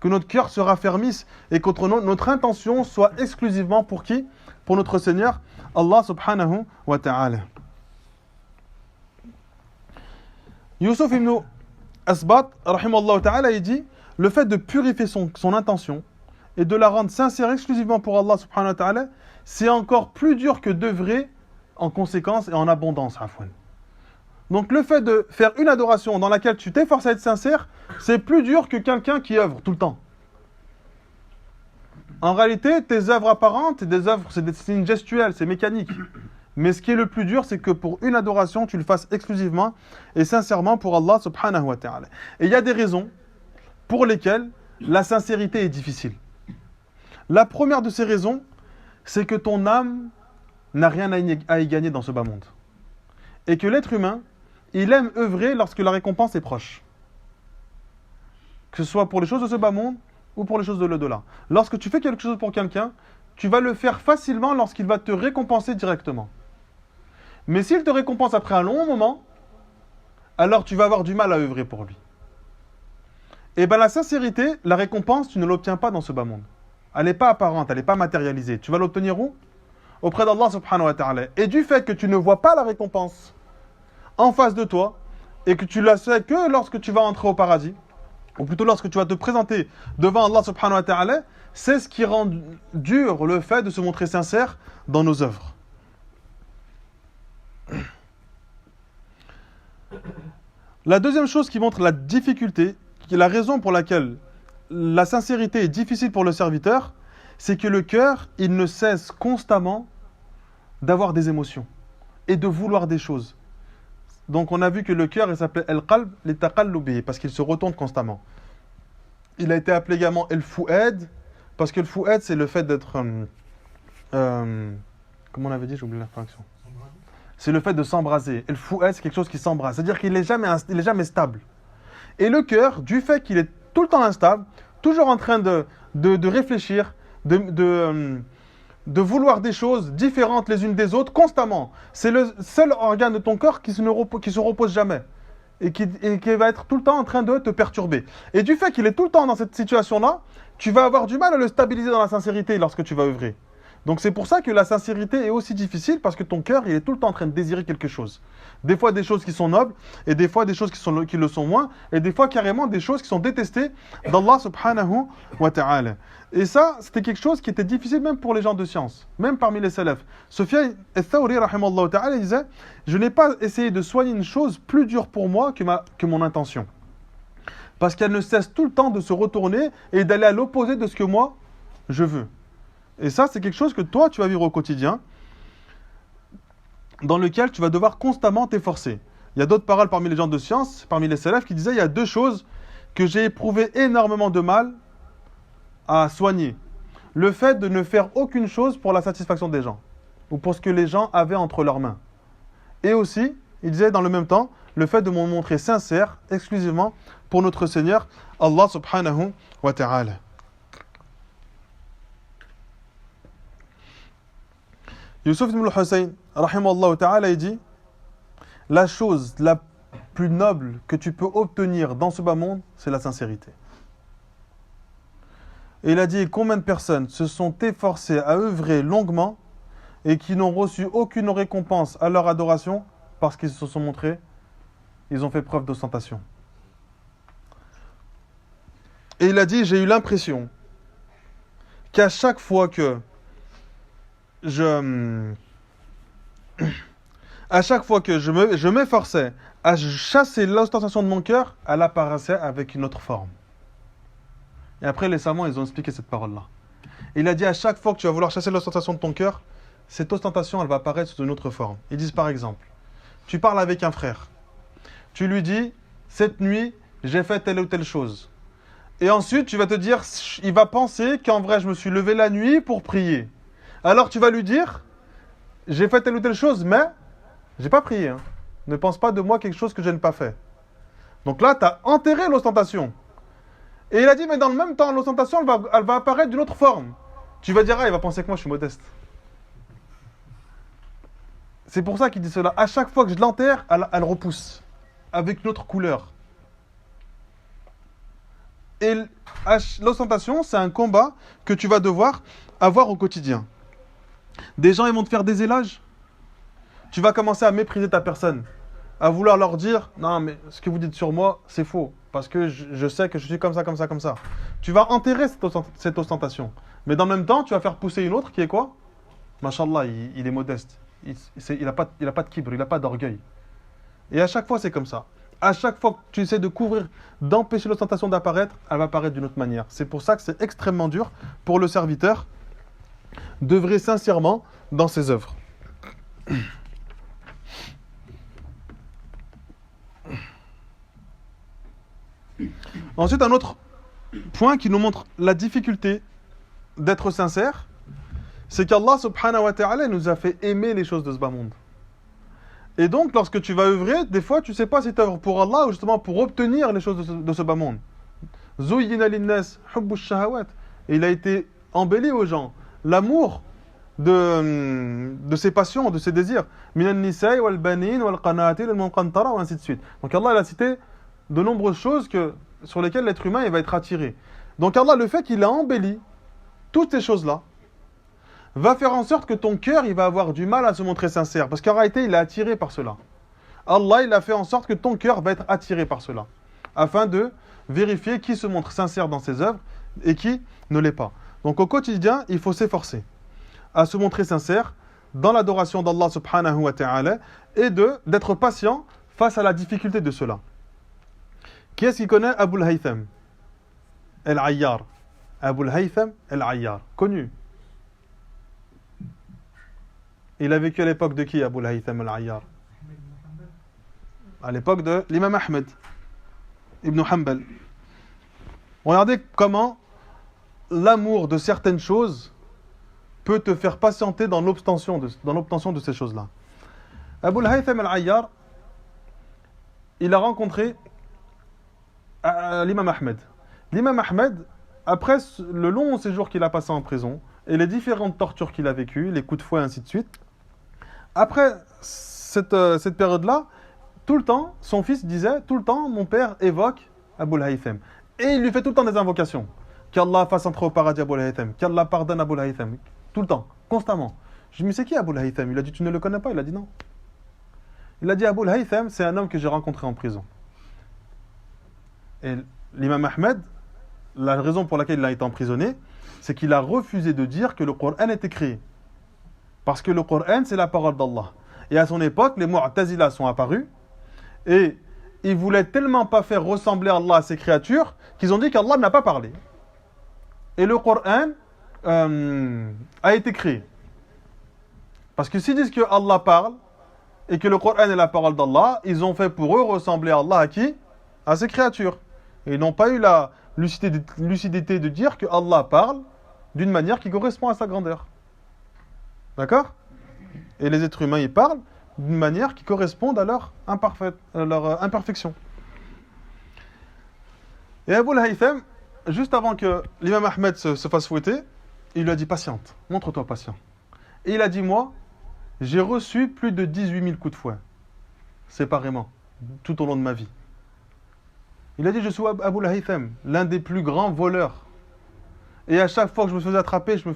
que notre cœur se raffermisse et que notre intention soit exclusivement pour qui? Pour notre Seigneur, Allah subhanahu wa ta'ala. Yusuf ibn Asbat, rahimallahu ta'ala, il dit, le fait de purifier son intention et de la rendre sincère exclusivement pour Allah subhanahu wa ta'ala, c'est encore plus dur que d'œuvrer en conséquence et en abondance, afwan. Donc le fait de faire une adoration dans laquelle tu t'efforces à être sincère, c'est plus dur que quelqu'un qui œuvre tout le temps. En réalité, tes œuvres apparentes, c'est une gestuelle, c'est mécanique. Mais ce qui est le plus dur, c'est que pour une adoration, tu le fasses exclusivement et sincèrement pour Allah subhanahu wa ta'ala. Et il y a des raisons pour lesquelles la sincérité est difficile. La première de ces raisons, c'est que ton âme n'a rien à y gagner dans ce bas monde. Et que l'être humain, il aime œuvrer lorsque la récompense est proche. Que ce soit pour les choses de ce bas monde ou pour les choses de l'au-delà. Lorsque tu fais quelque chose pour quelqu'un, tu vas le faire facilement lorsqu'il va te récompenser directement. Mais s'il te récompense après un long moment, alors tu vas avoir du mal à œuvrer pour lui. Et bien la sincérité, la récompense, tu ne l'obtiens pas dans ce bas monde. Elle n'est pas apparente, elle n'est pas matérialisée. Tu vas l'obtenir où? Auprès d'Allah subhanahu wa ta'ala. Et du fait que tu ne vois pas la récompense en face de toi, et que tu la sais que lorsque tu vas entrer au paradis, ou plutôt lorsque tu vas te présenter devant Allah subhanahu wa ta'ala, c'est ce qui rend dur le fait de se montrer sincère dans nos œuvres. La deuxième chose qui montre la difficulté, qui est la raison pour laquelle la sincérité est difficile pour le serviteur, c'est que le cœur, il ne cesse constamment d'avoir des émotions et de vouloir des choses. Donc on a vu que le cœur, il s'appelle al-qalb li-taqallubihi, parce qu'il se retourne constamment. Il a été appelé également el-fu'ad, parce que le fu'ad, c'est le fait d'être... comment on avait dit, j'ai oublié la fraction. C'est le fait de s'embraser. El fu'ad, c'est quelque chose qui s'embrase. C'est-à-dire qu'il n'est jamais stable. Et le cœur, du fait qu'il est tout le temps instable, toujours en train de réfléchir, de vouloir des choses différentes les unes des autres, constamment. C'est le seul organe de ton corps qui se repose jamais. Et qui va être tout le temps en train de te perturber. Et du fait qu'il est tout le temps dans cette situation-là, tu vas avoir du mal à le stabiliser dans la sincérité lorsque tu vas œuvrer. Donc c'est pour ça que la sincérité est aussi difficile, parce que ton cœur, il est tout le temps en train de désirer quelque chose. Des fois des choses qui sont nobles, et des fois des choses qui le sont moins, et des fois carrément des choses qui sont détestées d'Allah subhanahu wa ta'ala. Et ça, c'était quelque chose qui était difficile même pour les gens de science, même parmi les salafs. Sufyan al-Thawri, rahimallahu ta'ala, disait, je n'ai pas essayé de soigner une chose plus dure pour moi que mon intention. Parce qu'elle ne cesse tout le temps de se retourner et d'aller à l'opposé de ce que moi, je veux. Et ça, c'est quelque chose que toi, tu vas vivre au quotidien, dans lequel tu vas devoir constamment t'efforcer. Il y a d'autres paroles parmi les gens de science, parmi les salafs, qui disaient, il y a deux choses que j'ai éprouvé énormément de mal à soigner. Le fait de ne faire aucune chose pour la satisfaction des gens, ou pour ce que les gens avaient entre leurs mains. Et aussi, il disait dans le même temps le fait de me montrer sincère exclusivement pour notre Seigneur Allah subhanahu wa ta'ala. Yusuf ibn al-Hussein, rahimahullah ta'ala, il dit la chose la plus noble que tu peux obtenir dans ce bas monde, c'est la sincérité. Et il a dit combien de personnes se sont efforcées à œuvrer longuement et qui n'ont reçu aucune récompense à leur adoration parce qu'ils se sont montrés, ils ont fait preuve d'ostentation. Et il a dit j'ai eu l'impression qu'à chaque fois que je m'efforçais à chasser l'ostentation de mon cœur, elle apparaissait avec une autre forme. Et après, les savants, ils ont expliqué cette parole-là. Il a dit à chaque fois que tu vas vouloir chasser l'ostentation de ton cœur, cette ostentation, elle va apparaître sous une autre forme. Ils disent par exemple, tu parles avec un frère, tu lui dis, cette nuit, j'ai fait telle ou telle chose. Et ensuite, tu vas te dire, il va penser qu'en vrai, je me suis levé la nuit pour prier. Alors tu vas lui dire, j'ai fait telle ou telle chose, mais j'ai pas prié. Hein. Ne pense pas de moi quelque chose que je n'ai pas fait. Donc là, tu as enterré l'ostentation. Et il a dit, mais dans le même temps, l'ostentation, elle va apparaître d'une autre forme. Tu vas dire, ah, il va penser que moi, je suis modeste. C'est pour ça qu'il dit cela. À chaque fois que je l'enterre, elle repousse. Avec une autre couleur. Et l'ostentation, c'est un combat que tu vas devoir avoir au quotidien. Des gens, ils vont te faire des éloges. Tu vas commencer à mépriser ta personne. À vouloir leur dire, non, mais ce que vous dites sur moi, c'est faux. Parce que je sais que je suis comme ça, comme ça, comme ça. Tu vas enterrer cette ostentation. Mais dans le même temps, tu vas faire pousser une autre qui est quoi? Mashallah, il est modeste. Il n'a pas de kibr, il n'a pas d'orgueil. Et à chaque fois, c'est comme ça. À chaque fois que tu essaies de couvrir, d'empêcher l'ostentation d'apparaître, elle va apparaître d'une autre manière. C'est pour ça que c'est extrêmement dur pour le serviteur d'œuvrer sincèrement dans ses œuvres. Ensuite, un autre point qui nous montre la difficulté d'être sincère, c'est qu'Allah subhanahu wa ta'ala nous a fait aimer les choses de ce bas monde. Et donc, lorsque tu vas œuvrer, des fois, tu ne sais pas si tu œuvres pour Allah ou justement pour obtenir les choses de ce bas monde. Zuyyina linnas hubbu shahawat. Et il a été embelli aux gens l'amour de ses passions, de ses désirs. Minan nisa'i wal banin wal qanatir wal muqantara, ou ainsi de suite. Donc Allah il a cité de nombreuses choses sur lesquelles l'être humain il va être attiré. Donc Allah, le fait qu'il a embelli toutes ces choses-là, va faire en sorte que ton cœur il va avoir du mal à se montrer sincère. Parce qu'en réalité, il est attiré par cela. Allah, il a fait en sorte que ton cœur va être attiré par cela. Afin de vérifier qui se montre sincère dans ses œuvres et qui ne l'est pas. Donc au quotidien, il faut s'efforcer à se montrer sincère dans l'adoration d'Allah subhanahu wa ta'ala et d'être patient face à la difficulté de cela. Qui est-ce qui connaît Abul Haytham al-Ayyar? Abul Haytham al-Ayyar, connu. Il a vécu à l'époque de qui, Abul Haytham al-Ayyar? À l'époque de l'imam Ahmed ibn Hanbal. Regardez comment l'amour de certaines choses peut te faire patienter dans l'obtention de ces choses-là. Abul Haytham al-Ayyar, il a rencontré l'imam Ahmed. L'imam Ahmed, après le long séjour qu'il a passé en prison et les différentes tortures qu'il a vécues, les coups de fouet et ainsi de suite, après cette période-là, tout le temps, son fils disait, tout le temps, mon père évoque Abul Haytham. Et il lui fait tout le temps des invocations. Qu'Allah fasse entrer au paradis Abul Haytham, qu'Allah pardonne Abul Haytham. Tout le temps, constamment. Je lui ai dit, mais c'est qui Abul Haytham? Il a dit, tu ne le connais pas? Il a dit non. Il a dit, Abul Haytham, c'est un homme que j'ai rencontré en prison. Et l'imam Ahmed, la raison pour laquelle il a été emprisonné, c'est qu'il a refusé de dire que le Coran est écrit. Parce que le Coran, c'est la parole d'Allah. Et à son époque, les Mu'tazila sont apparus, et ils voulaient tellement pas faire ressembler Allah à ses créatures, qu'ils ont dit qu'Allah n'a pas parlé. Et le Coran a été créé. Parce que s'ils disent que Allah parle, et que le Coran est la parole d'Allah, ils ont fait pour eux ressembler Allah à qui? À ses créatures. Et ils n'ont pas eu la lucidité de dire que Allah parle d'une manière qui correspond à sa grandeur. D'accord? Et les êtres humains, ils parlent, d'une manière qui corresponde à leur imperfection. Et Abu al-Haytham, juste avant que l'imam Ahmed se fasse fouetter, il lui a dit patiente, montre-toi patient. Et il a dit moi, j'ai reçu plus de 18 000 coups de fouet, séparément, tout au long de ma vie. Il a dit je suis Abu al-Haytham, l'un des plus grands voleurs. Et à chaque fois que je me faisais attraper, je me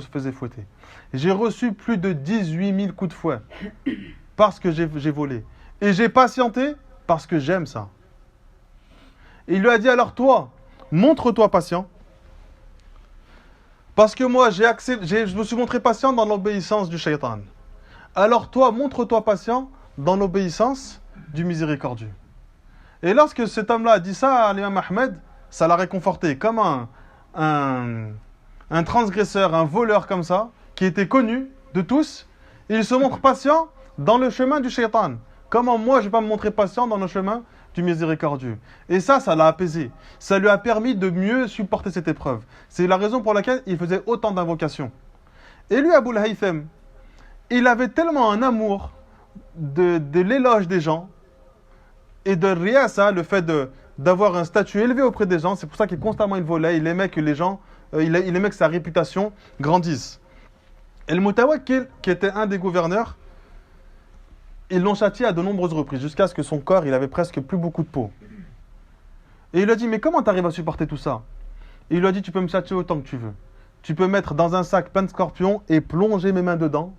faisais fouetter. J'ai reçu plus de 18 000 coups de fouet parce que j'ai volé. Et j'ai patienté parce que j'aime ça. Et il lui a dit alors toi, montre-toi patient. Parce que moi, je me suis montré patient dans l'obéissance du shaitan. Alors toi, montre-toi patient dans l'obéissance du miséricordieux. Et lorsque cet homme-là a dit ça à l'imam Ahmed, ça l'a réconforté comme un transgresseur, un voleur comme ça, qui était connu de tous. Il se montre patient dans le chemin du shaitan. Comment moi, je ne vais pas me montrer patient dans le chemin du miséricordieux. Et ça l'a apaisé. Ça lui a permis de mieux supporter cette épreuve. C'est la raison pour laquelle il faisait autant d'invocations. Et lui, Abu al-Haytham, il avait tellement un amour de l'éloge des gens et de riyasa, le fait d'avoir un statut élevé auprès des gens. C'est pour ça qu'il constamment il volait. Il aimait que les gens, il aimait que sa réputation grandisse. Et le Mutawakkil, qui était un des gouverneurs, ils l'ont châtié à de nombreuses reprises, jusqu'à ce que son corps, il avait presque plus beaucoup de peau. Et il lui a dit, mais comment tu arrives à supporter tout ça? Et il lui a dit, tu peux me châtier autant que tu veux. Tu peux mettre dans un sac plein de scorpions et plonger mes mains dedans.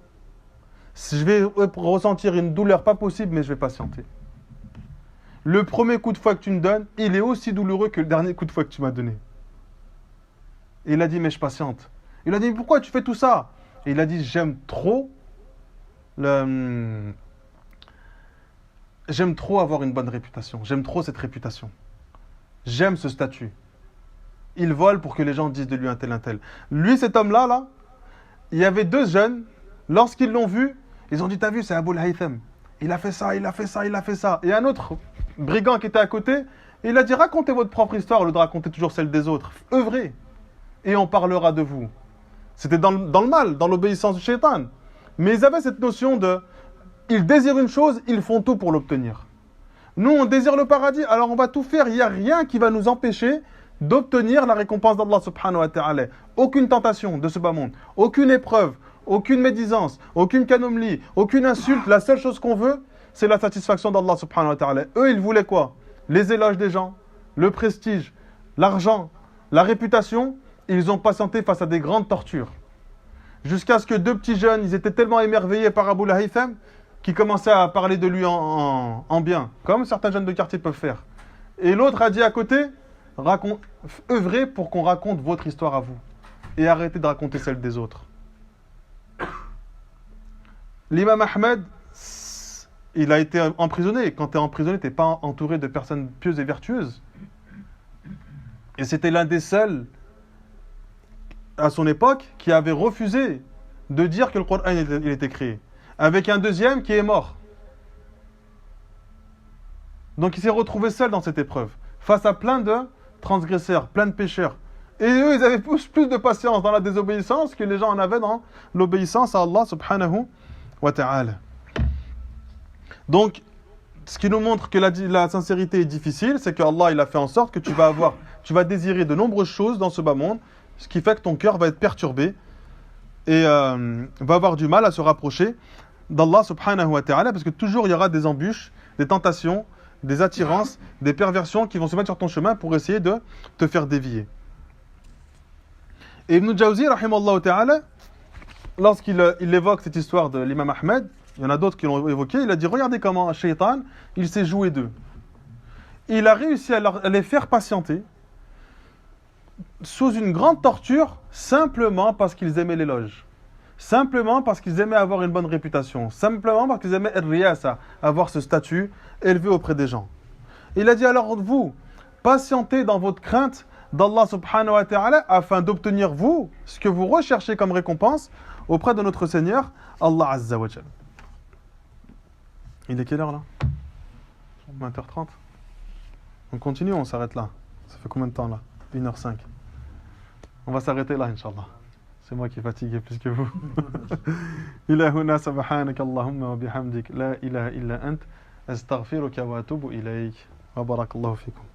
Je vais ressentir une douleur pas possible, mais je vais patienter. Le premier coup de fouet que tu me donnes, il est aussi douloureux que le dernier coup de fouet que tu m'as donné. Et il a dit, mais je patiente. Il a dit, mais pourquoi tu fais tout ça? Et il a dit, j'aime trop avoir une bonne réputation. J'aime trop cette réputation. J'aime ce statut. Il vole pour que les gens disent de lui un tel, un tel. Lui, cet homme-là, il y avait deux jeunes. Lorsqu'ils l'ont vu, ils ont dit, t'as vu, c'est Abu al-Haytham. Il a fait ça, il a fait ça, il a fait ça. Et un autre brigand qui était à côté, il a dit, racontez votre propre histoire au lieu de raconter toujours celle des autres. Œuvrez. Et on parlera de vous. C'était dans le mal, dans l'obéissance du shaitan. Mais ils avaient cette notion de... Ils désirent une chose, ils font tout pour l'obtenir. Nous, on désire le paradis, alors on va tout faire. Il n'y a rien qui va nous empêcher d'obtenir la récompense d'Allah subhanahu wa ta'ala. Aucune tentation de ce bas monde, aucune épreuve, aucune médisance, aucune calomnie, aucune insulte. La seule chose qu'on veut, c'est la satisfaction d'Allah subhanahu wa ta'ala. Eux, ils voulaient quoi? Les éloges des gens, le prestige, l'argent, la réputation. Ils ont patienté face à des grandes tortures. Jusqu'à ce que deux petits jeunes, ils étaient tellement émerveillés par Abu al-Haytham qui commençaient à parler de lui en bien, comme certains jeunes de quartier peuvent faire. Et l'autre a dit à côté, œuvrez pour qu'on raconte votre histoire à vous. Et arrêtez de raconter celle des autres. L'imam Ahmed, il a été emprisonné. Quand tu es emprisonné, tu n'es pas entouré de personnes pieuses et vertueuses. Et c'était l'un des seuls, à son époque, qui avait refusé de dire que le Coran il était créé. Avec un deuxième qui est mort. Donc il s'est retrouvé seul dans cette épreuve, face à plein de transgresseurs, plein de pécheurs. Et eux, ils avaient plus de patience dans la désobéissance que les gens en avaient dans l'obéissance à Allah subhanahu wa ta'ala. Donc, ce qui nous montre que la sincérité est difficile, c'est que Allah il a fait en sorte que tu vas désirer de nombreuses choses dans ce bas monde, ce qui fait que ton cœur va être perturbé et va avoir du mal à se rapprocher d'Allah subhanahu wa ta'ala, parce que toujours il y aura des embûches, des tentations, des attirances, des perversions qui vont se mettre sur ton chemin pour essayer de te faire dévier. Et Ibn Jawzi, rahimallahu ta'ala, lorsqu'il évoque cette histoire de l'imam Ahmed, il y en a d'autres qui l'ont évoqué, il a dit, regardez comment un shaitan, il s'est joué d'eux. Il a réussi à les faire patienter sous une grande torture, simplement parce qu'ils aimaient l'éloge. Simplement parce qu'ils aimaient avoir une bonne réputation. Simplement parce qu'ils aimaient riyasa, avoir ce statut élevé auprès des gens. Il a dit alors vous, patientez dans votre crainte d'Allah subhanahu wa ta'ala afin d'obtenir vous ce que vous recherchez comme récompense auprès de notre Seigneur Allah azza wa jal. Il est quelle heure là? 20h30. On continue ou on s'arrête là? Ça fait combien de temps là? 1h05. On va s'arrêter là, Inch'Allah. C'est moi qui est fatigué plus que vous. إلهنا سبحانك اللهم وبحمدك لا إله إلا أنت أستغفرك وأتوب إليك وبارك الله فيكم.